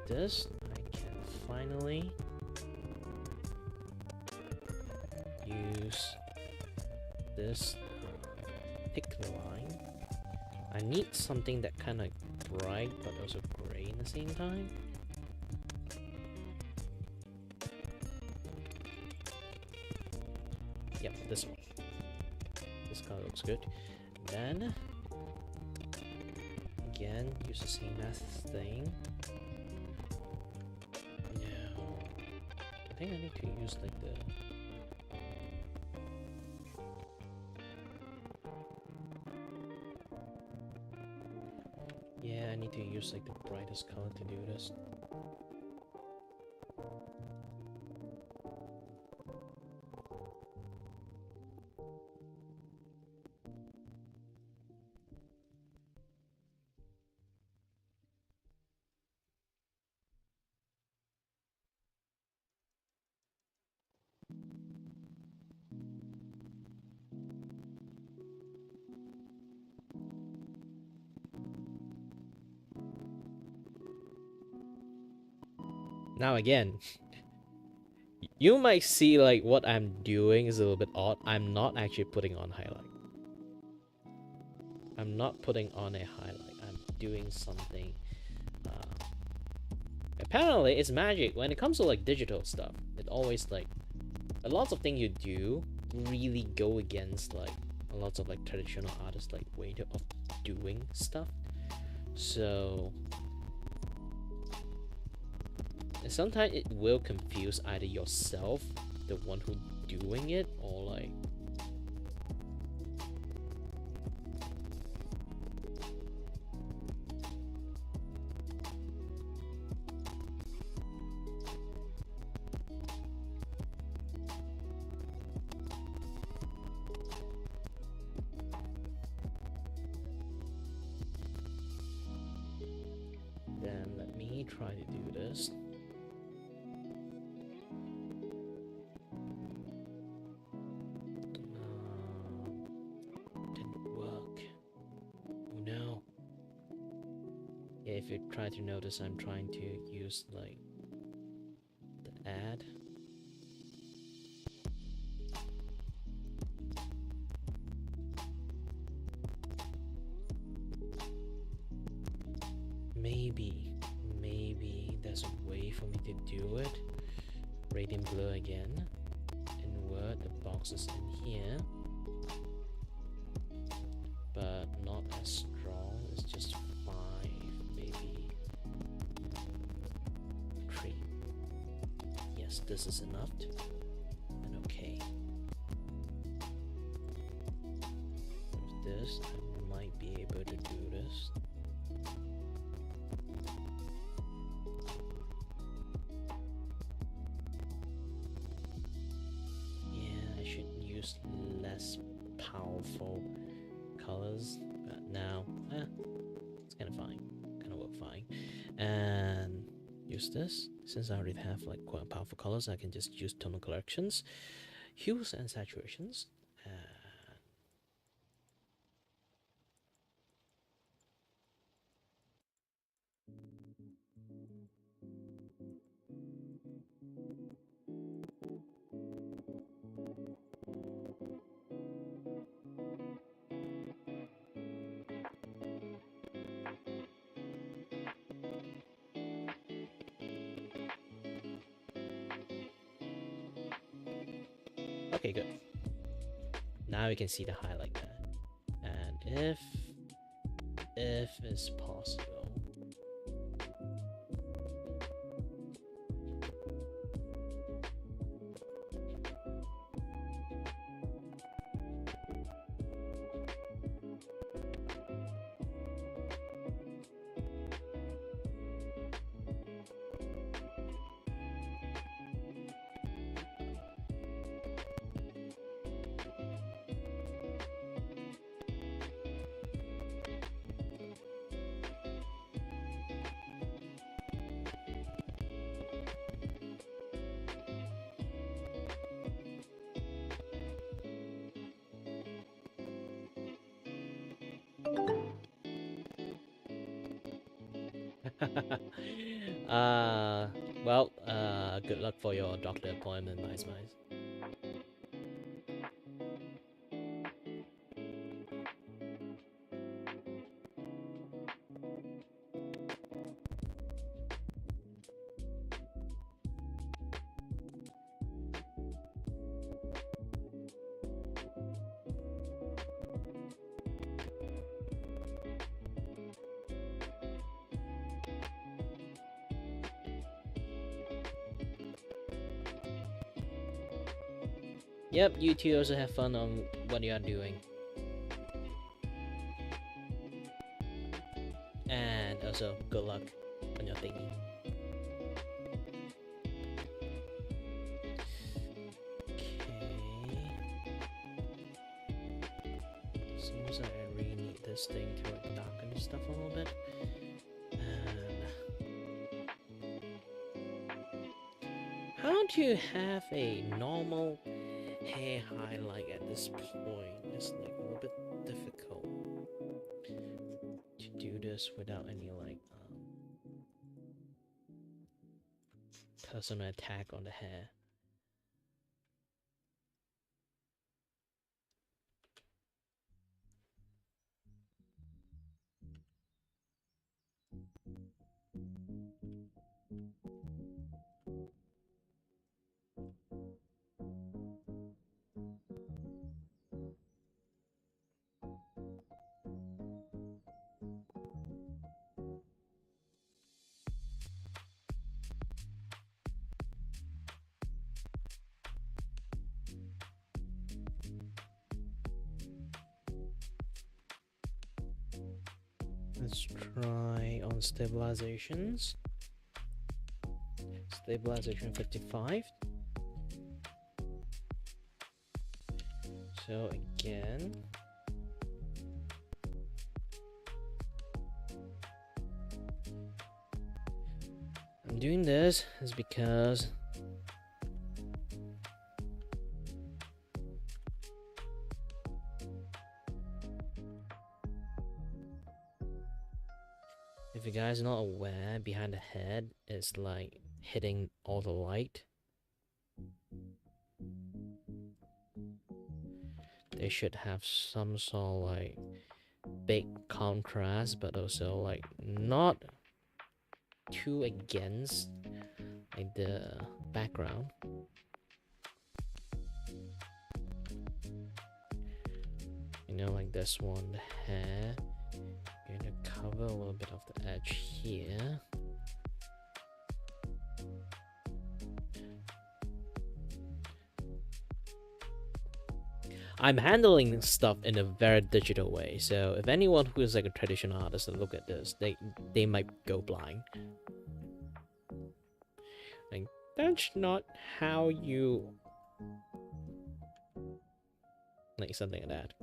This, I can finally use this particular line. I need something that kind of bright but also gray in the same time. Yep, this one. This color looks good. Then, again, use the same thing. I think I need to use like the... Yeah, I need to use like the brightest color to do this. Now again, you might see like what I'm doing is a little bit odd. I'm not actually putting on highlight. I'm not putting on a highlight. I'm doing something. Apparently, it's magic. When it comes to like digital stuff, it always like a lot of things you do really go against like a lot of like traditional artists like way of doing stuff. So sometimes it will confuse either yourself, the one who doing it, or like then let me try to do this. If you try to notice, I'm trying to use like the add. maybe there's a way for me to do it. Radiant blue again. Invert the boxes in here, but not as strong. It's just 5, maybe 3. Yes, this is enough. And okay. With this, I might be able to do this. Less powerful colors, but now it's kind of fine, kind of work fine. And use this, since I already have like quite powerful colors, I can just use tonal corrections, hues and saturations. Okay, good. Now you can see the highlight there. And if it's possible, well, good luck for your doctor appointment, Mice. Yep, you two also have fun on what you are doing. And also, good luck on your thingy. Okay. Seems like I really need this thing to like darken stuff a little bit. How do you have a normal hair highlight at this point? It's like a little bit difficult to do this without any like personal attack on the hair. Let's try on stabilizations. Stabilization 55. So again, I'm doing this is because if you guys are not aware, behind the head is like hitting all the light. They should have some sort of like big contrast, but also like not too against like the background. You know, like this one, the hair. Going to cover a little bit of the edge here. I'm handling stuff in a very digital way, so if anyone who is like a traditional artist and look at this, they might go blind. Like, that's not how you, like something like that.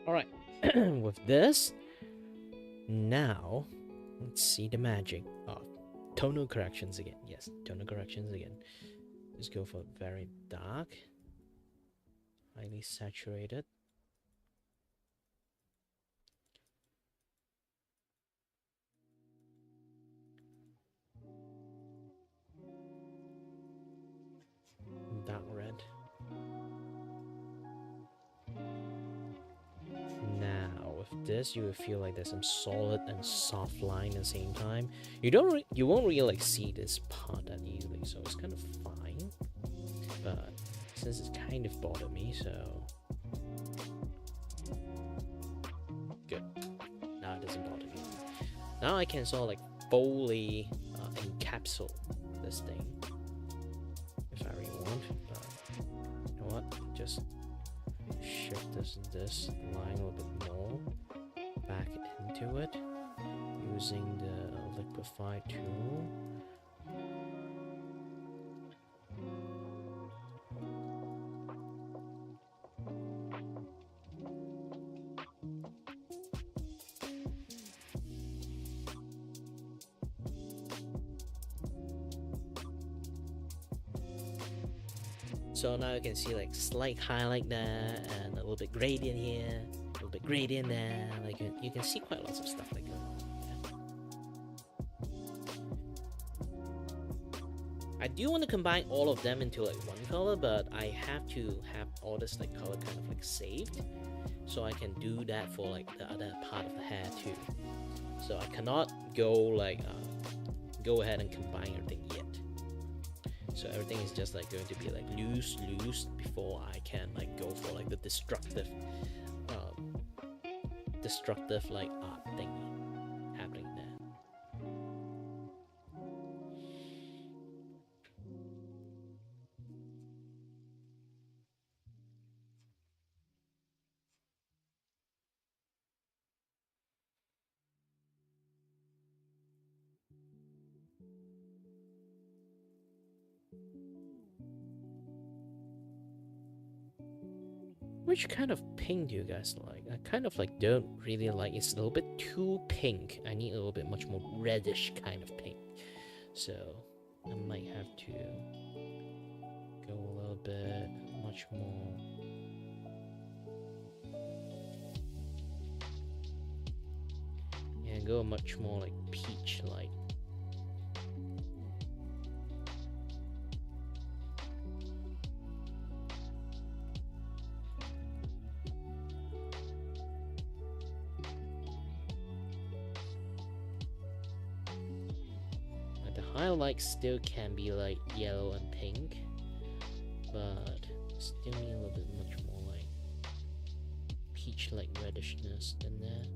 Alright, with this, now, let's see the magic of tonal corrections again. Yes, tonal corrections again. Let's go for very dark, highly saturated. Dark red. Now with this, you will feel like there's some solid and soft line at the same time. You won't really like see this part that easily, so it's kind of fine. But since it's kind of bothered me, so good. Now it doesn't bother me. Now I can sort of like fully encapsulate this thing if I really want. But you know what? Just shift this line a little bit more back into it using the liquify tool. So now you can see like slight highlight there and a little bit gradient here, a little bit gradient there. Like you can see quite lots of stuff like going on. Yeah. I do want to combine all of them into like one color, but I have to have all this like color kind of like saved, so I can do that for like the other part of the hair too. So I cannot go like go ahead and combine everything yet. So everything is just like going to be like loose before I can like go for like the destructive like art thingy happening there. Which kind of pink do you guys like? I kind of like don't really like. It's a little bit too pink. I need a little bit much more reddish kind of pink. So I might have to go a little bit much more. Yeah, go much more like peach like. Highlights still can be like yellow and pink, but still need a little bit much more like peach like reddishness than that.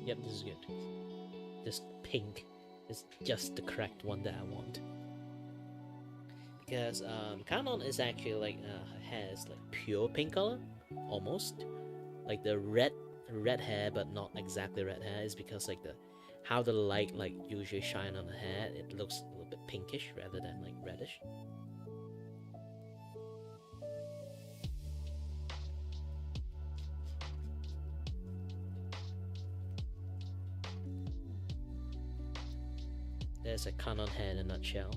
Yep, this is good. This pink is just the correct one that I want. Because Canon is actually like has like pure pink color, almost. Like the red hair, but not exactly red hair, is because like how the light like usually shine on the hair, it looks a little bit pinkish rather than like reddish. There's a Canon hair in a nutshell.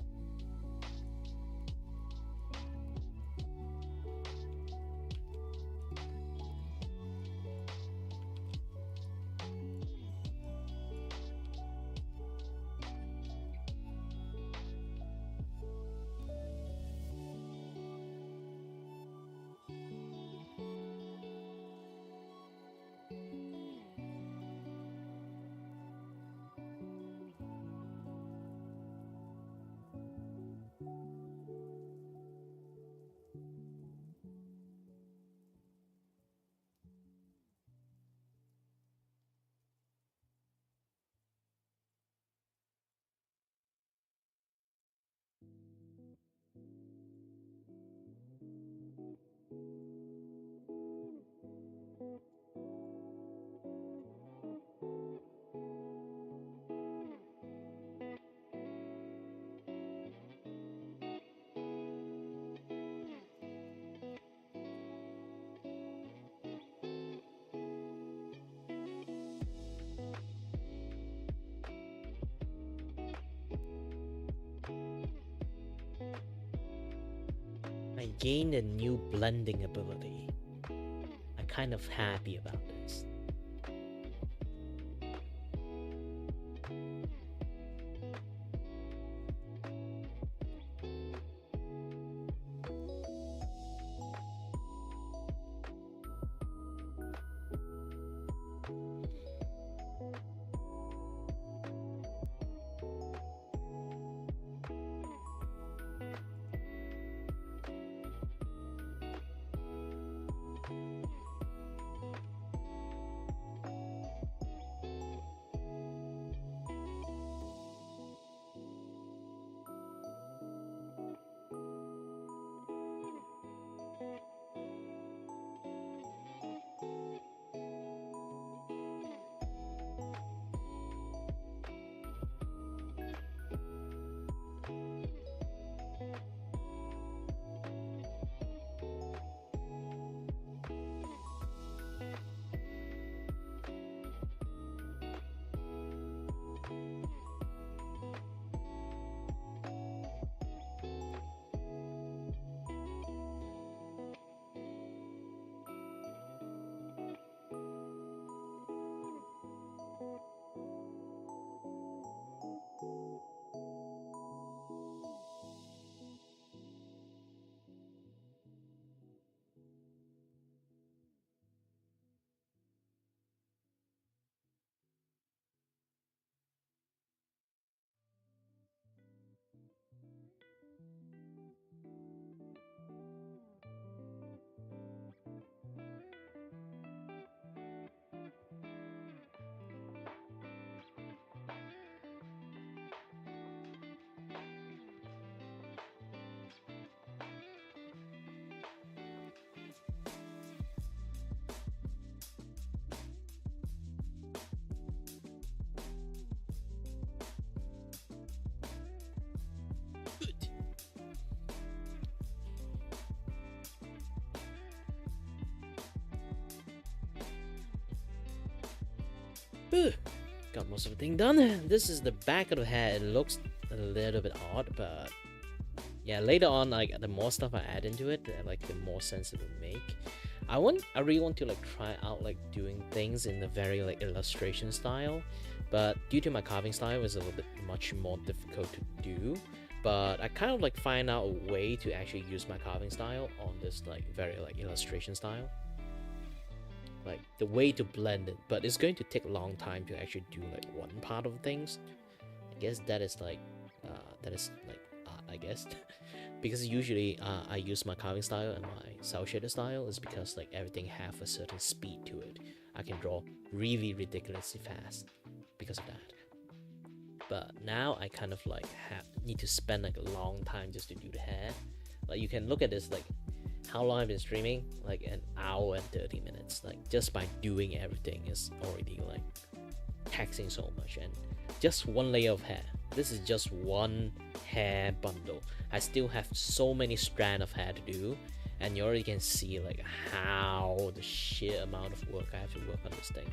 I gained a new blending ability. I'm kind of happy about this. Whew, got most of the thing done. This is the back of the hair. It looks a little bit odd, but yeah, later on, like the more stuff I add into it, like the more sense it will make. I really want to like try out like doing things in a very like illustration style, but due to my carving style, it's a little bit much more difficult to do. But I kind of like find out a way to actually use my carving style on this like very like illustration style, like the way to blend it. But it's going to take a long time to actually do like one part of things. I guess that is like art, I guess. Because usually I use my carving style and my cell shader style is because like everything have a certain speed to it. I can draw really ridiculously fast because of that. But now I kind of like need to spend like a long time just to do the hair. Like you can look at this, like how long I've been streaming, like an hour and 30 minutes. Like just by doing everything is already like taxing so much. And just one layer of hair, this is just one hair bundle. I still have so many strands of hair to do, and you already can see like how the sheer amount of work I have to work on this thing.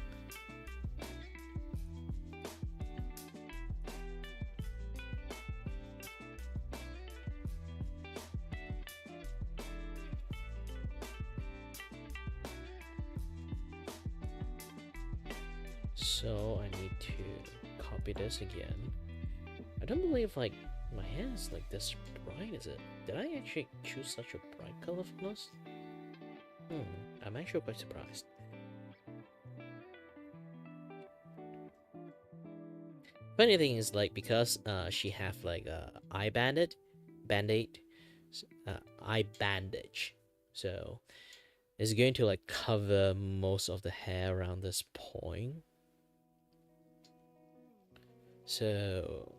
So I need to copy this again. I don't believe like my hair is like this bright, is it? Did I actually choose such a bright color for this? I'm actually quite surprised. Funny thing is like because she have like eye band-aid, eye bandage, so it's going to like cover most of the hair around this point. So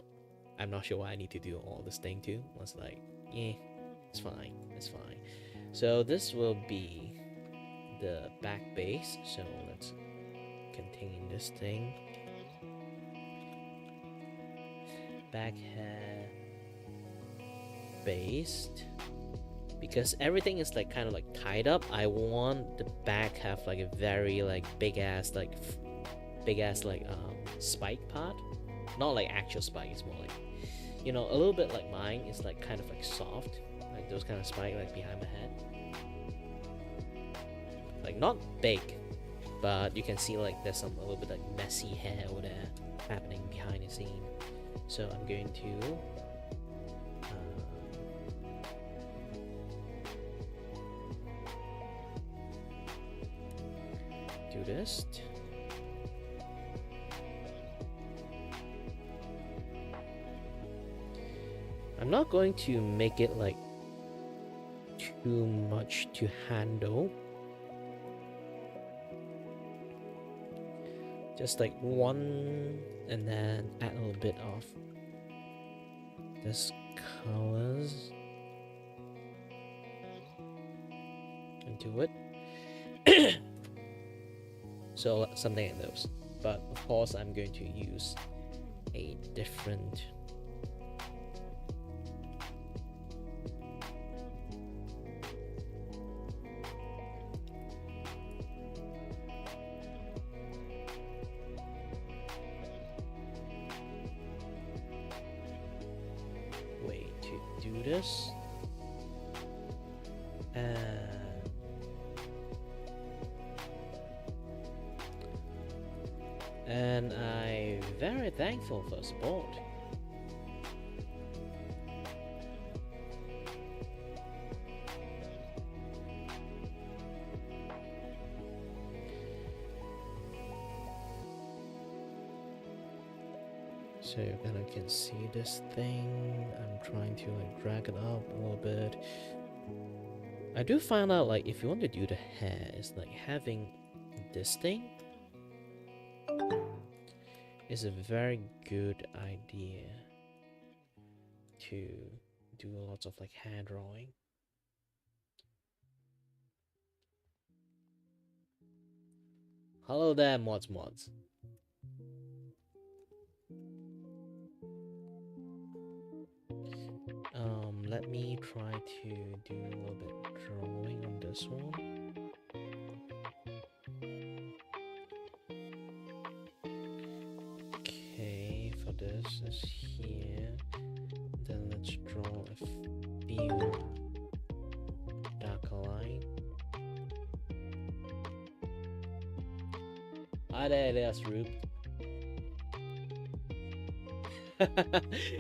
I'm not sure why I need to do all this thing too. I was like, yeah, it's fine, it's fine. So this will be the back base. So let's continue this thing. Back hair based. Because everything is like kind of like tied up, I want the back have like a very like big ass spike part. Not like actual spike, it's more like, you know, a little bit like mine is like kind of like soft, like those kind of spike like behind my head, like not big, but you can see like there's some a little bit like messy hair over there happening behind the scene. So I'm going to do this. I'm not going to make it like too much to handle. Just like one, and then add a little bit of this colors into it. So something like those. But of course I'm going to use a different way to do this. And I'm very thankful for support. So you kind of can see this thing. I'm trying to like drag it up a little bit. I do find out like if you want to do the hair, it's like having this thing is a very good idea to do lots of like hair drawing. Hello there, mods. Let me try to do a little bit drawing on this one. This is here. Then let's draw a few darker line. Hi there, Elias Rube.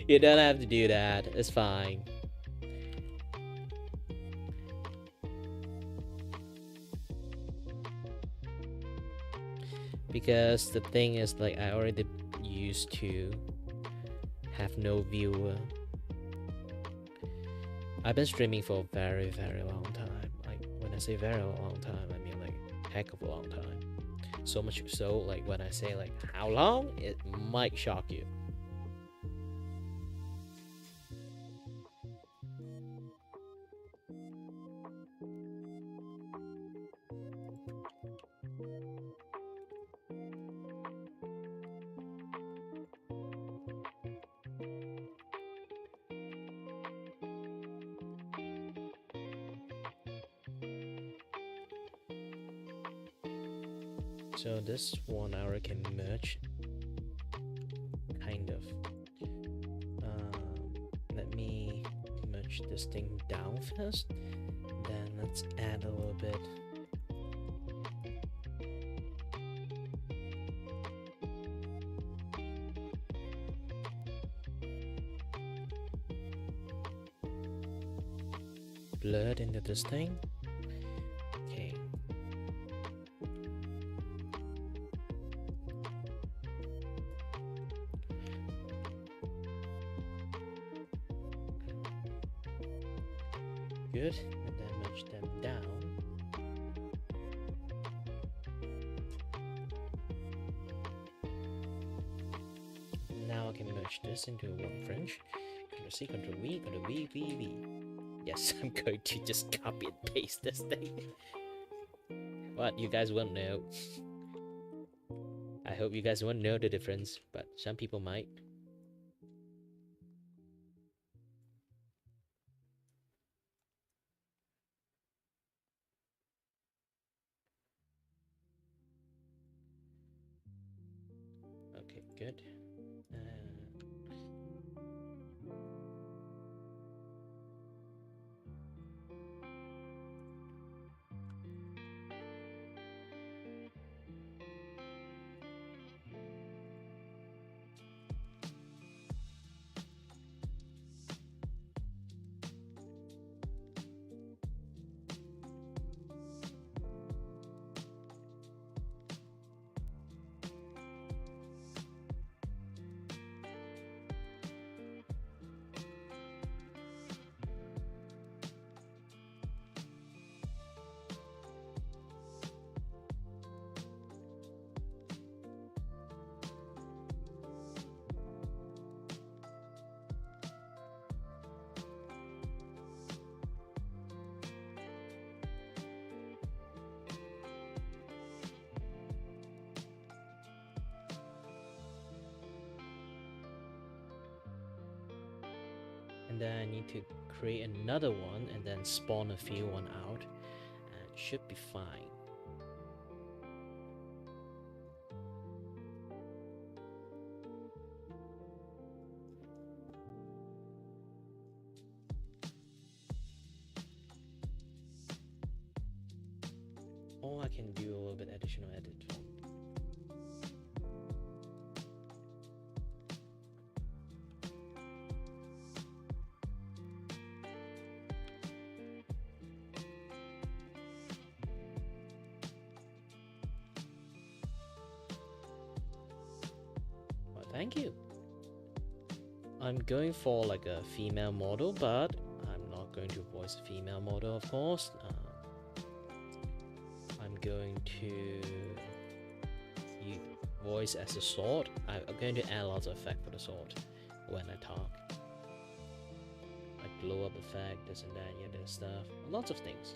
You don't have to do that. It's fine. Because the thing is, like, I already used to have no viewer. I've been streaming for a very, very long time. Like, when I say very long time, I mean like heck of a long time. So much so, like, when I say like how long, it might shock you. So this 1 hour can merge, kind of. Let me merge this thing down first, then let's add a little bit. Blurred into this thing. Okay. Good, and then merge them down. Now I can merge this into one French. Ctrl C, Ctrl V, Ctrl V, V, V. Yes, I'm going to just copy and paste this thing. What, you guys won't know. I hope you guys won't know the difference, but some people might. Okay, good. And then I need to create another one and then spawn a few one out, and it should be fine. Or I can do a little bit additional edit. Thank you. I'm going for like a female model, but I'm not going to voice a female model, of course. I'm going to voice as a sword. I'm going to add lots of effect for the sword when I talk. Like blow up effect, this and that, yeah, this stuff. Lots of things.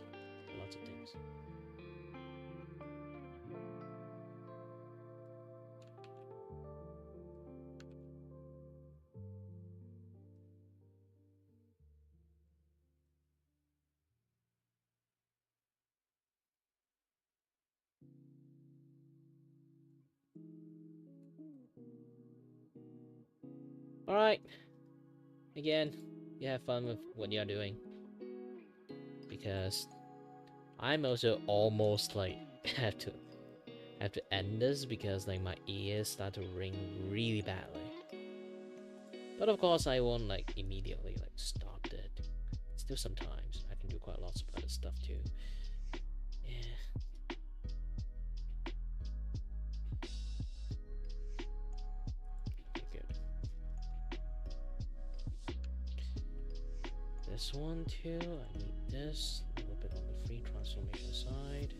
Lots of things. Alright. Again, you have fun with what you're doing. Because I'm also almost like have to end this because like my ears start to ring really badly. But of course I won't like immediately like stop it. Still sometimes I can do quite lots of other stuff too. Yeah. Okay, good. This one too, I need this. A little bit on the free transformation side.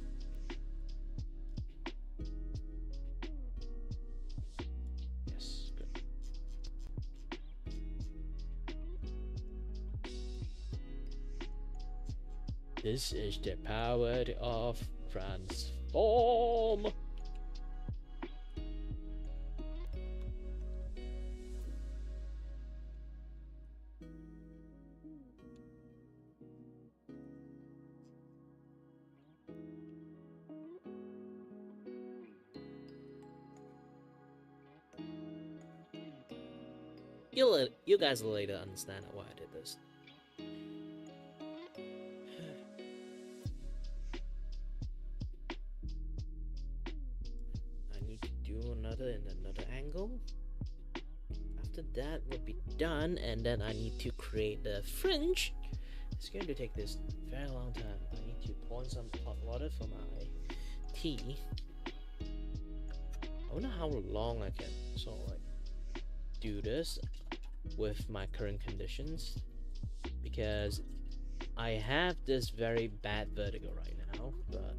Yes, good. This is the power of transform. You guys will later understand why I did this. I need to do another in another angle. After that will be done, and then I need to create the fringe. It's going to take this very long time. I need to pour in some hot water for my tea. I wonder how long I can sort of like do this with my current conditions, because I have this very bad vertigo right now, but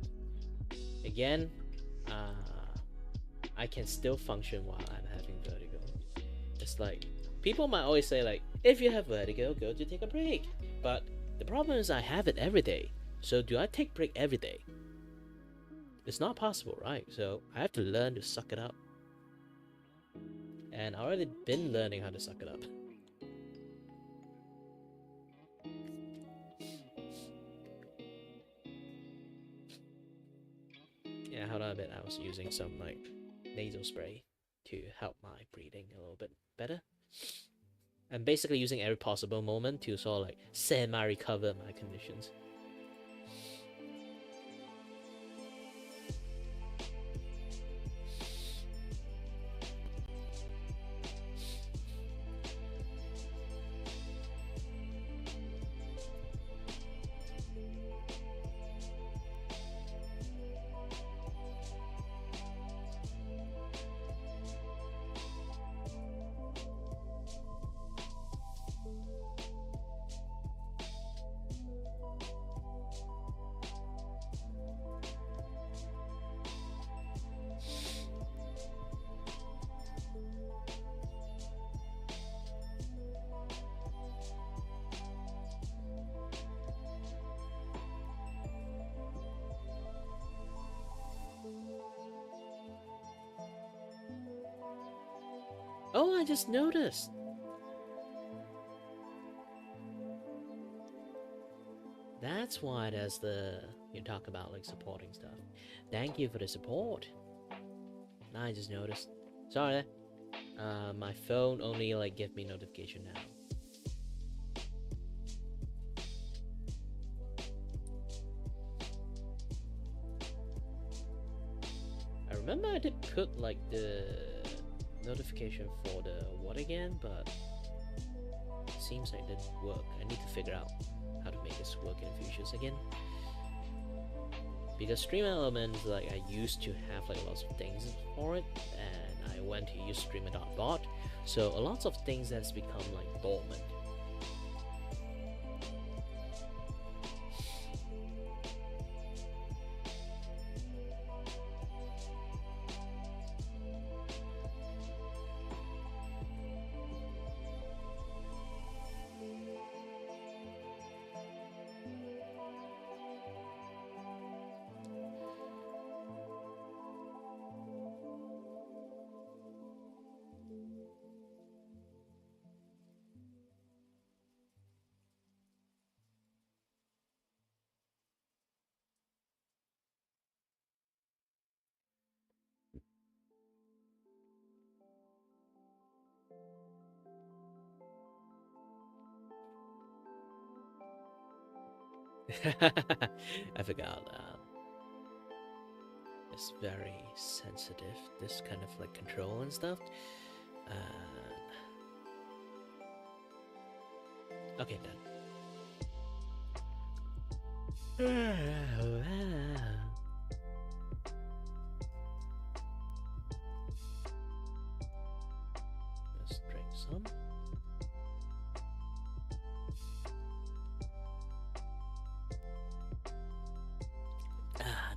again, I can still function while I'm having vertigo. It's like, people might always say like, if you have vertigo, go to take a break. But the problem is I have it every day. So do I take break every day? It's not possible, right? So I have to learn to suck it up. And I already been learning how to suck it up. Yeah, hold on a bit. I was using some like nasal spray to help my breathing a little bit better. I'm basically using every possible moment to sort of like semi-recover my conditions. Oh, I just noticed. That's why there's you talk about like supporting stuff. Thank you for the support. I just noticed. Sorry. My phone only like give me notification now. I remember I did put like the notification for the what again, but it seems like it didn't work. I need to figure out how to make this work in the futures again. Because Stream Elements, like I used to have like lots of things for it, and I went to use streamer.bot, so a lot of things has become like dormant. I forgot. It's very sensitive. This kind of like control and stuff. Okay, done. Let's drink some.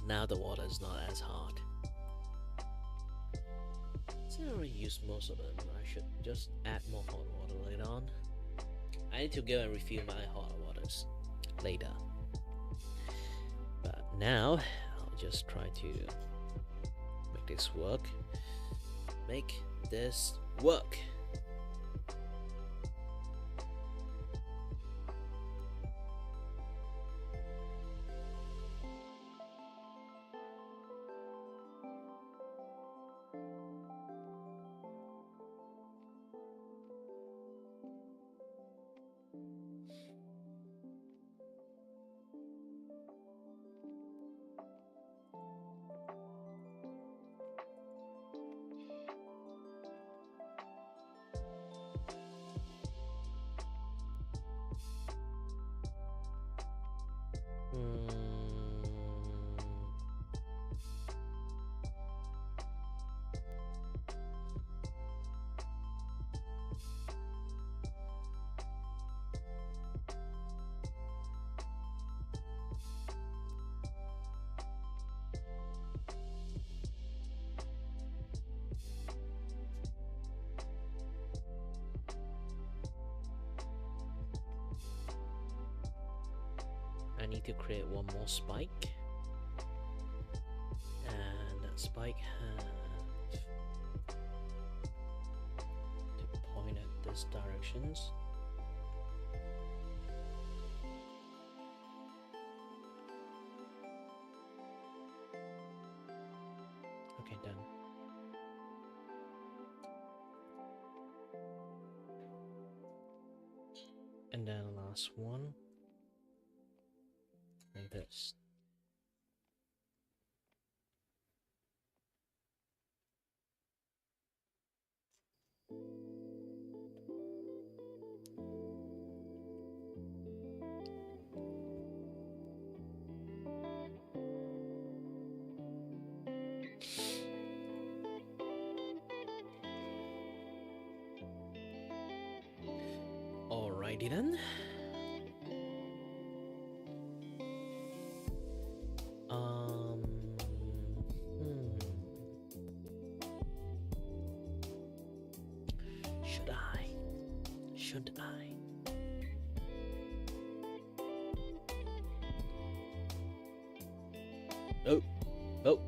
Now the water is not as hot. Since I already used most of them, I should just add more hot water later on. I need to go and refill my hot waters later. But now, I'll just try to make this work. Make this work. I need to create one more spike, and that spike has to point at these directions. Okay, done. And then last one. Like this. Alrighty then. Should I? Oh, oh.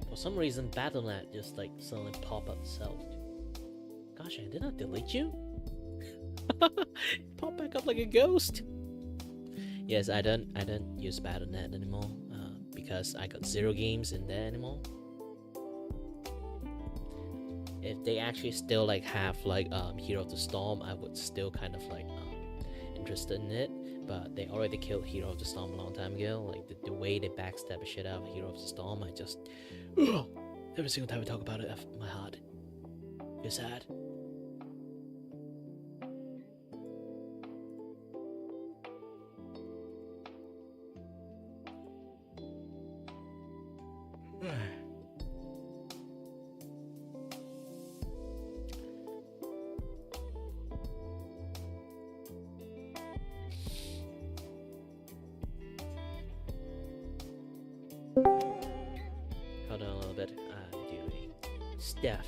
For some reason, Battle.net just like suddenly pop up itself. Gosh, I did not delete you? Pop back up like a ghost. Yes, I don't use Battle.net anymore because I got 0 games in there anymore. If they actually still like have like Hero of the Storm, I would still kind of like interested in it. But they already killed Hero of the Storm a long time ago. Like the way they backstab the shit out of Hero of the Storm, I just every single time we talk about it, my heart feels sad. Hold on a little bit. I'm doing stuff.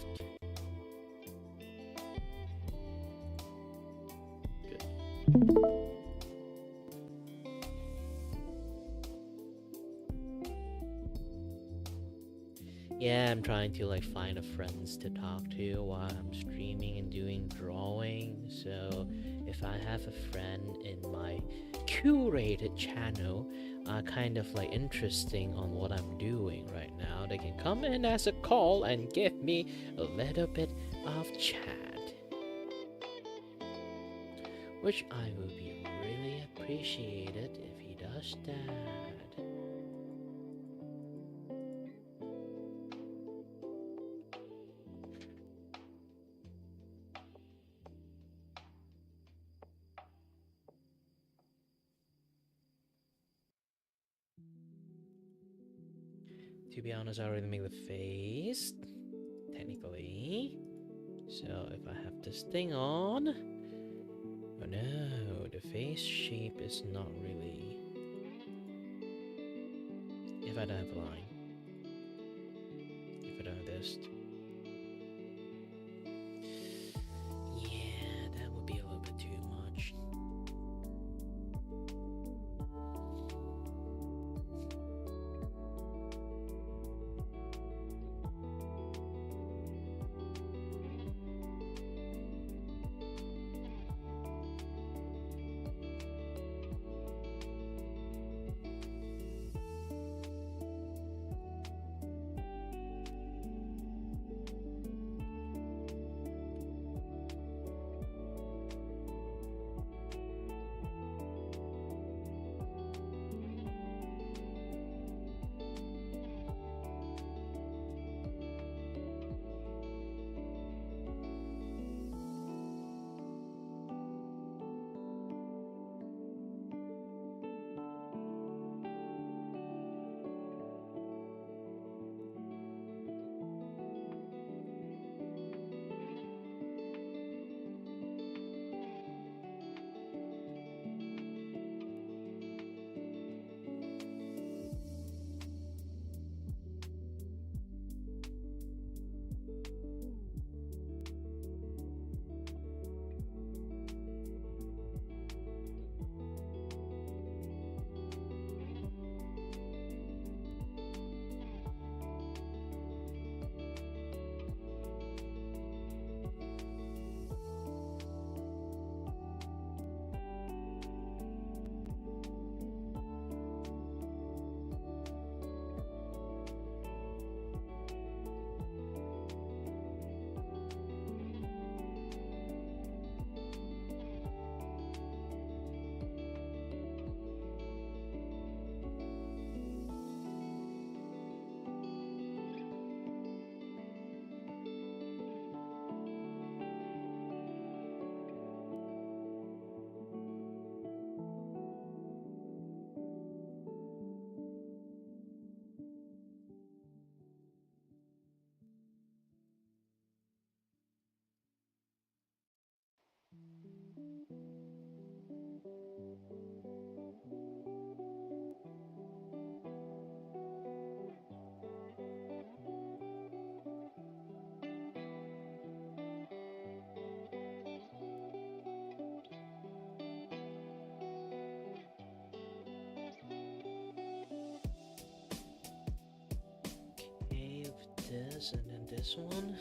Good. Yeah, I'm trying to like find a friends to talk to while I'm streaming and doing drawing. So if I have a friend in my curated channel kind of like interesting on what I'm doing right now, they can come in as a call and give me a little bit of chat. which I would be really appreciated if he does that. To be honest, I already made the face, technically. So if I have this thing on... Oh no, the face shape is not really... If I don't have a line. If I don't have this. Yeah, that would be a little bit too much. This and then this one.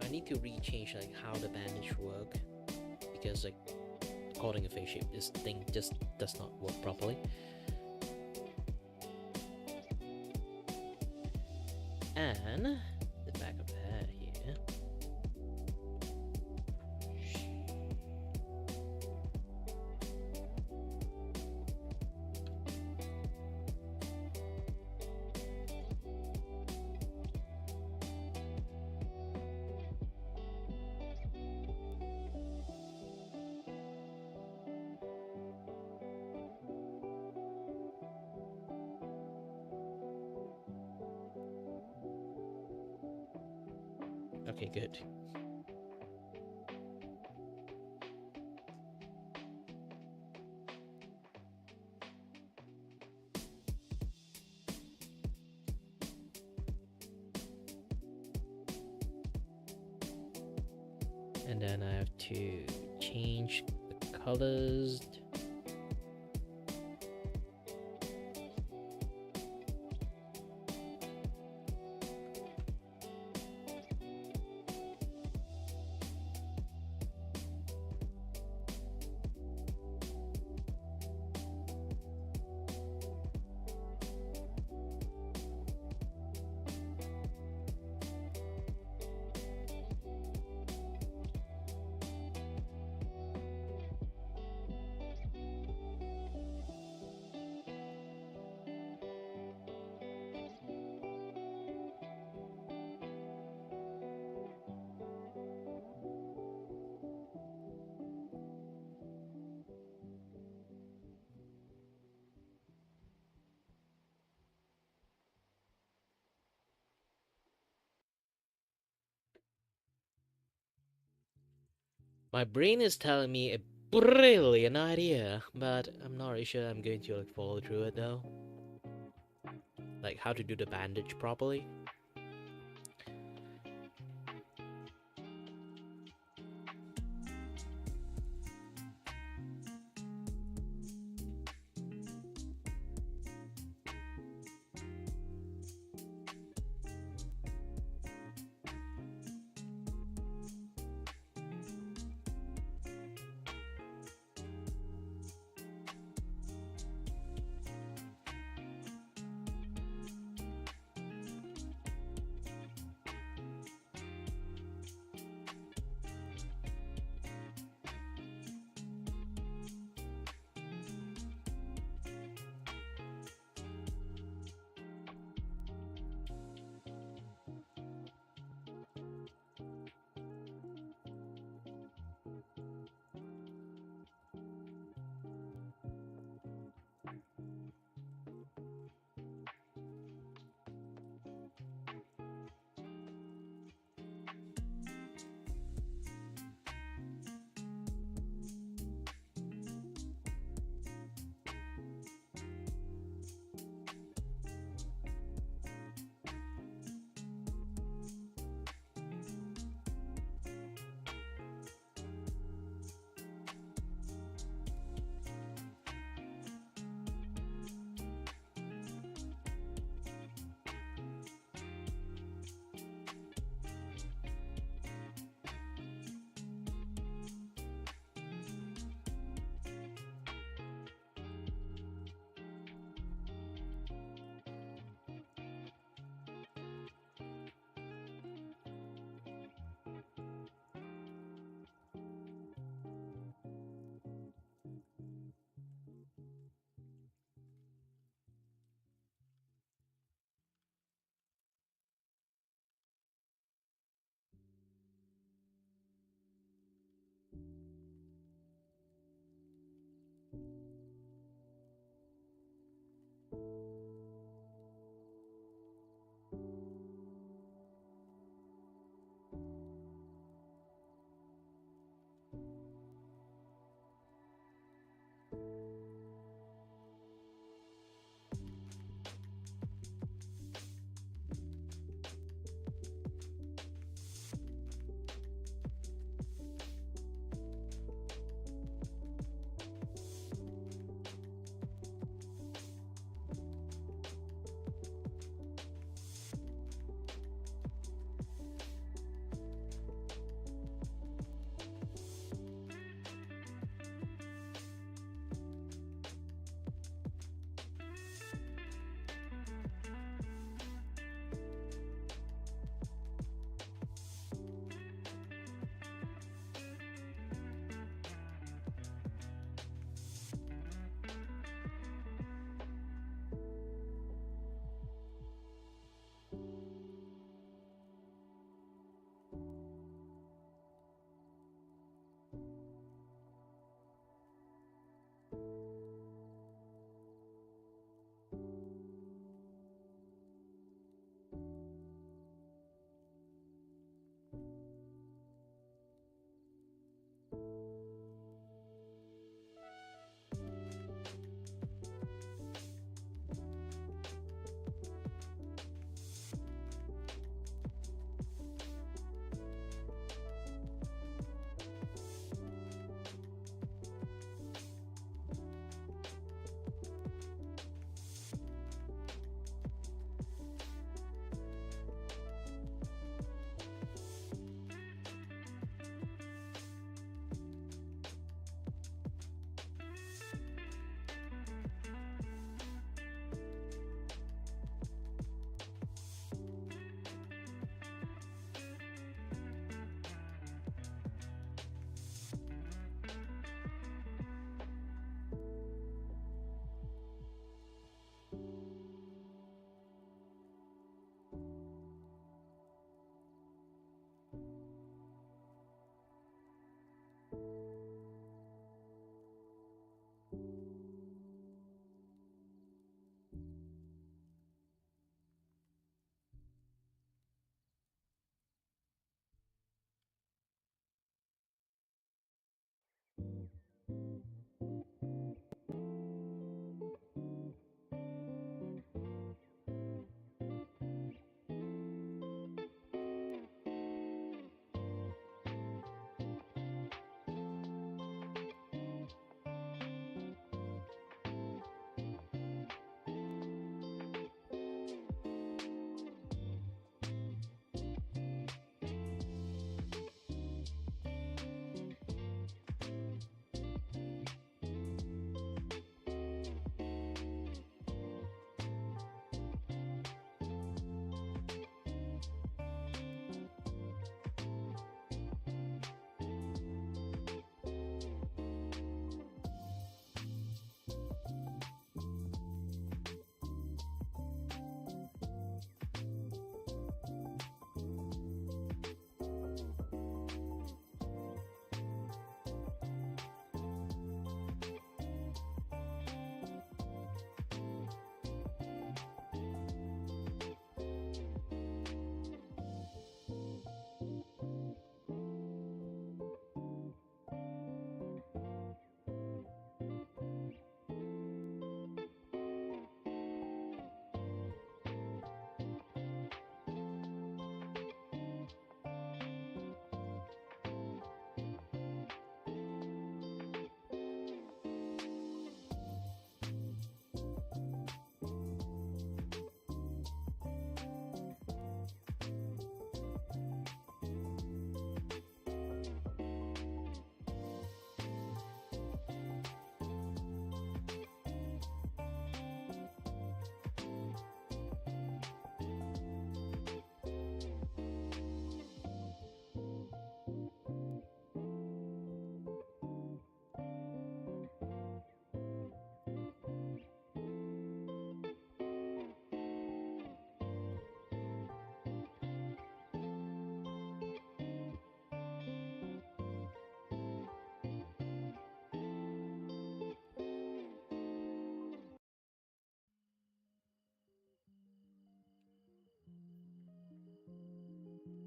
I need to rechange like how the bandage work, because like according to face shape, this thing just does not work properly. And the back of the head here. Okay, good. And then I have to change the colors. My brain is telling me a brilliant idea, but I'm not really sure I'm going to like follow through it though. Like how to do the bandage properly.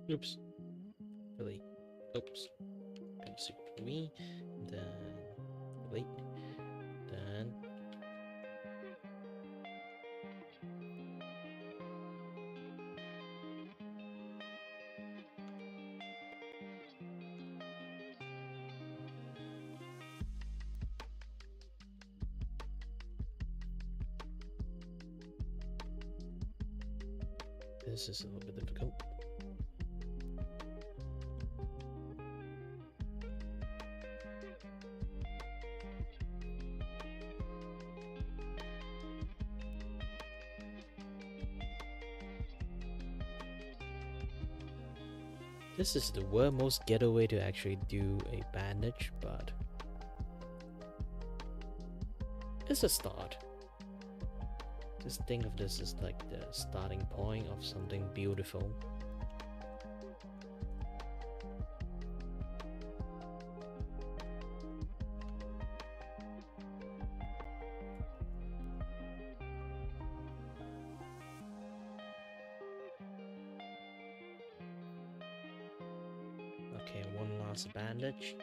Oops. Really. Oops. Come see me. Then delete. Then this is a little bit difficult. This is the worst getaway to actually do a bandage, but it's a start. Just think of this as like the starting point of something beautiful. Okay, one last bandage.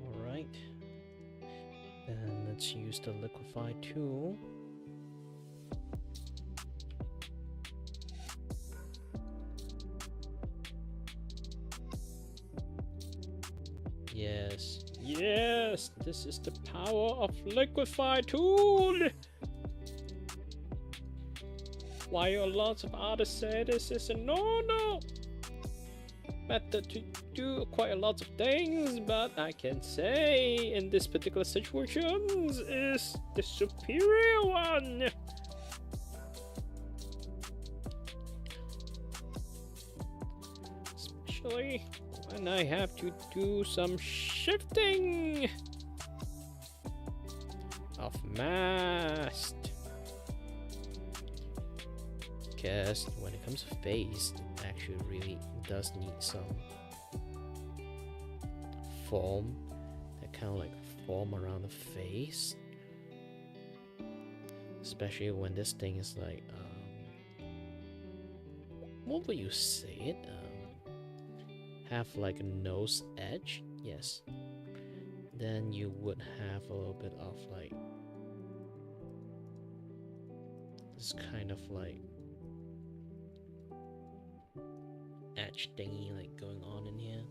Alright. Then let's use the liquefy tool. Yes, yes, this is the power of liquefy tool. While lots of others say this is a no method to do quite a lot of things, but I can say in this particular situation is the superior one. Especially when I have to do some shifting of mast. Because when it comes to face, it actually really does need some foam, that kind of like form around the face, especially when this thing is like what would you say it, have like a nose edge. Yes, then you would have a little bit of like this kind of like edge thingy like going on in here.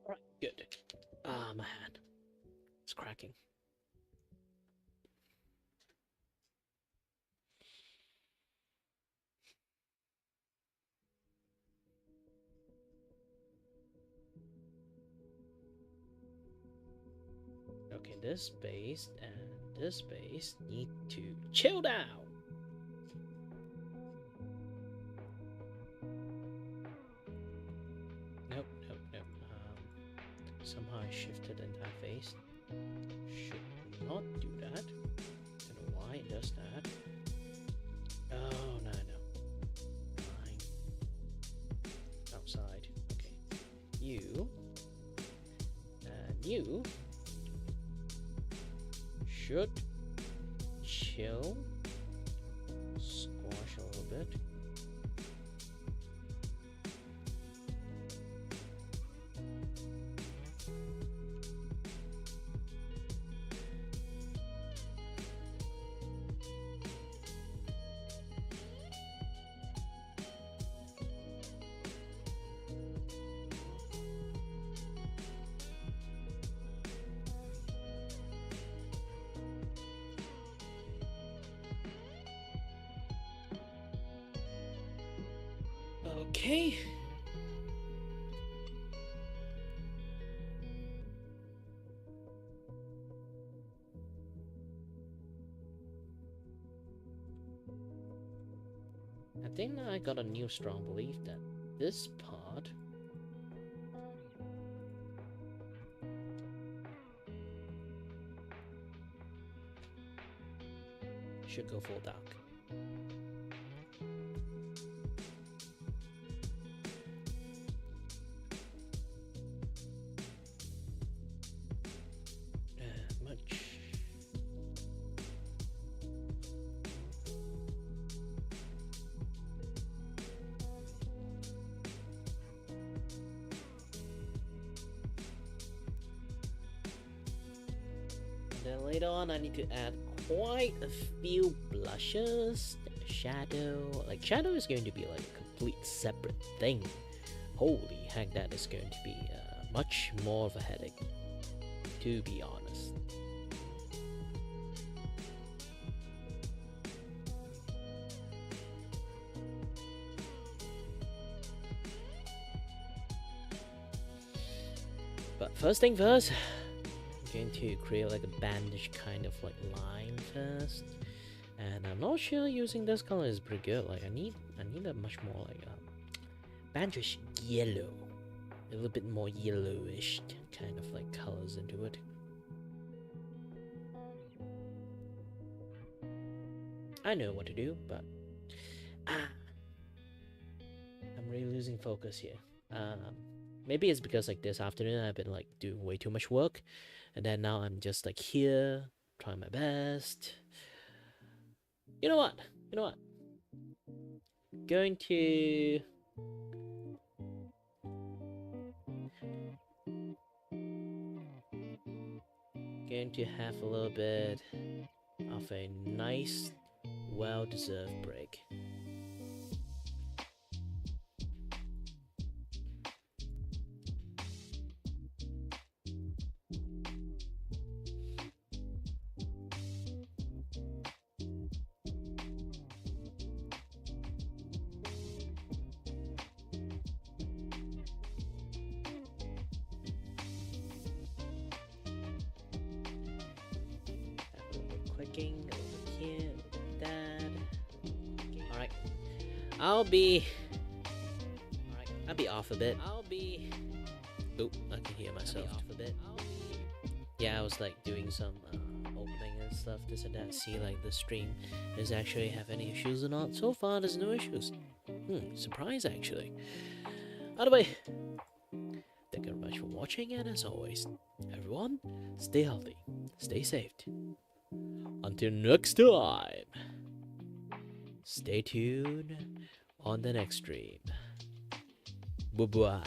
Alright, good. Ah, my hand. It's cracking. Okay, this space and this space need to chill down. Nope. Somehow I shifted the entire face. Should not do that. Don't know why it does that. Oh, no. Fine. Outside. Okay. You. And you. Should chill. Squash a little bit. Okay. I think I got a new strong belief that this part should go full dark. Much. And then later on, I need to add quite a few blushes, shadow. Like shadow is going to be like a complete separate thing. Holy heck, that is going to be much more of a headache, to be honest. But first thing first, I'm going to create like a bandage kind of like line first. And I'm not sure using this color is pretty good. Like I need a much more like bandage yellow. A little bit more yellowish kind of like colors into it. I know what to do, but I'm really losing focus here. Maybe it's because like this afternoon I've been like doing way too much work, and then now I'm just like here trying my best. You know what? Going to have a little bit of a nice, well-deserved break. Clicking over here, that. Alright. I'll be off a bit. Oh, I can hear myself. Off a bit. Yeah, I was like doing some opening and stuff, this and that. See like the stream does actually have any issues or not. So far there's no issues. Surprise actually. Either way, thank you very much for watching, and as always, everyone, stay healthy, stay safe. Until next time, stay tuned on the next stream. Bye-bye.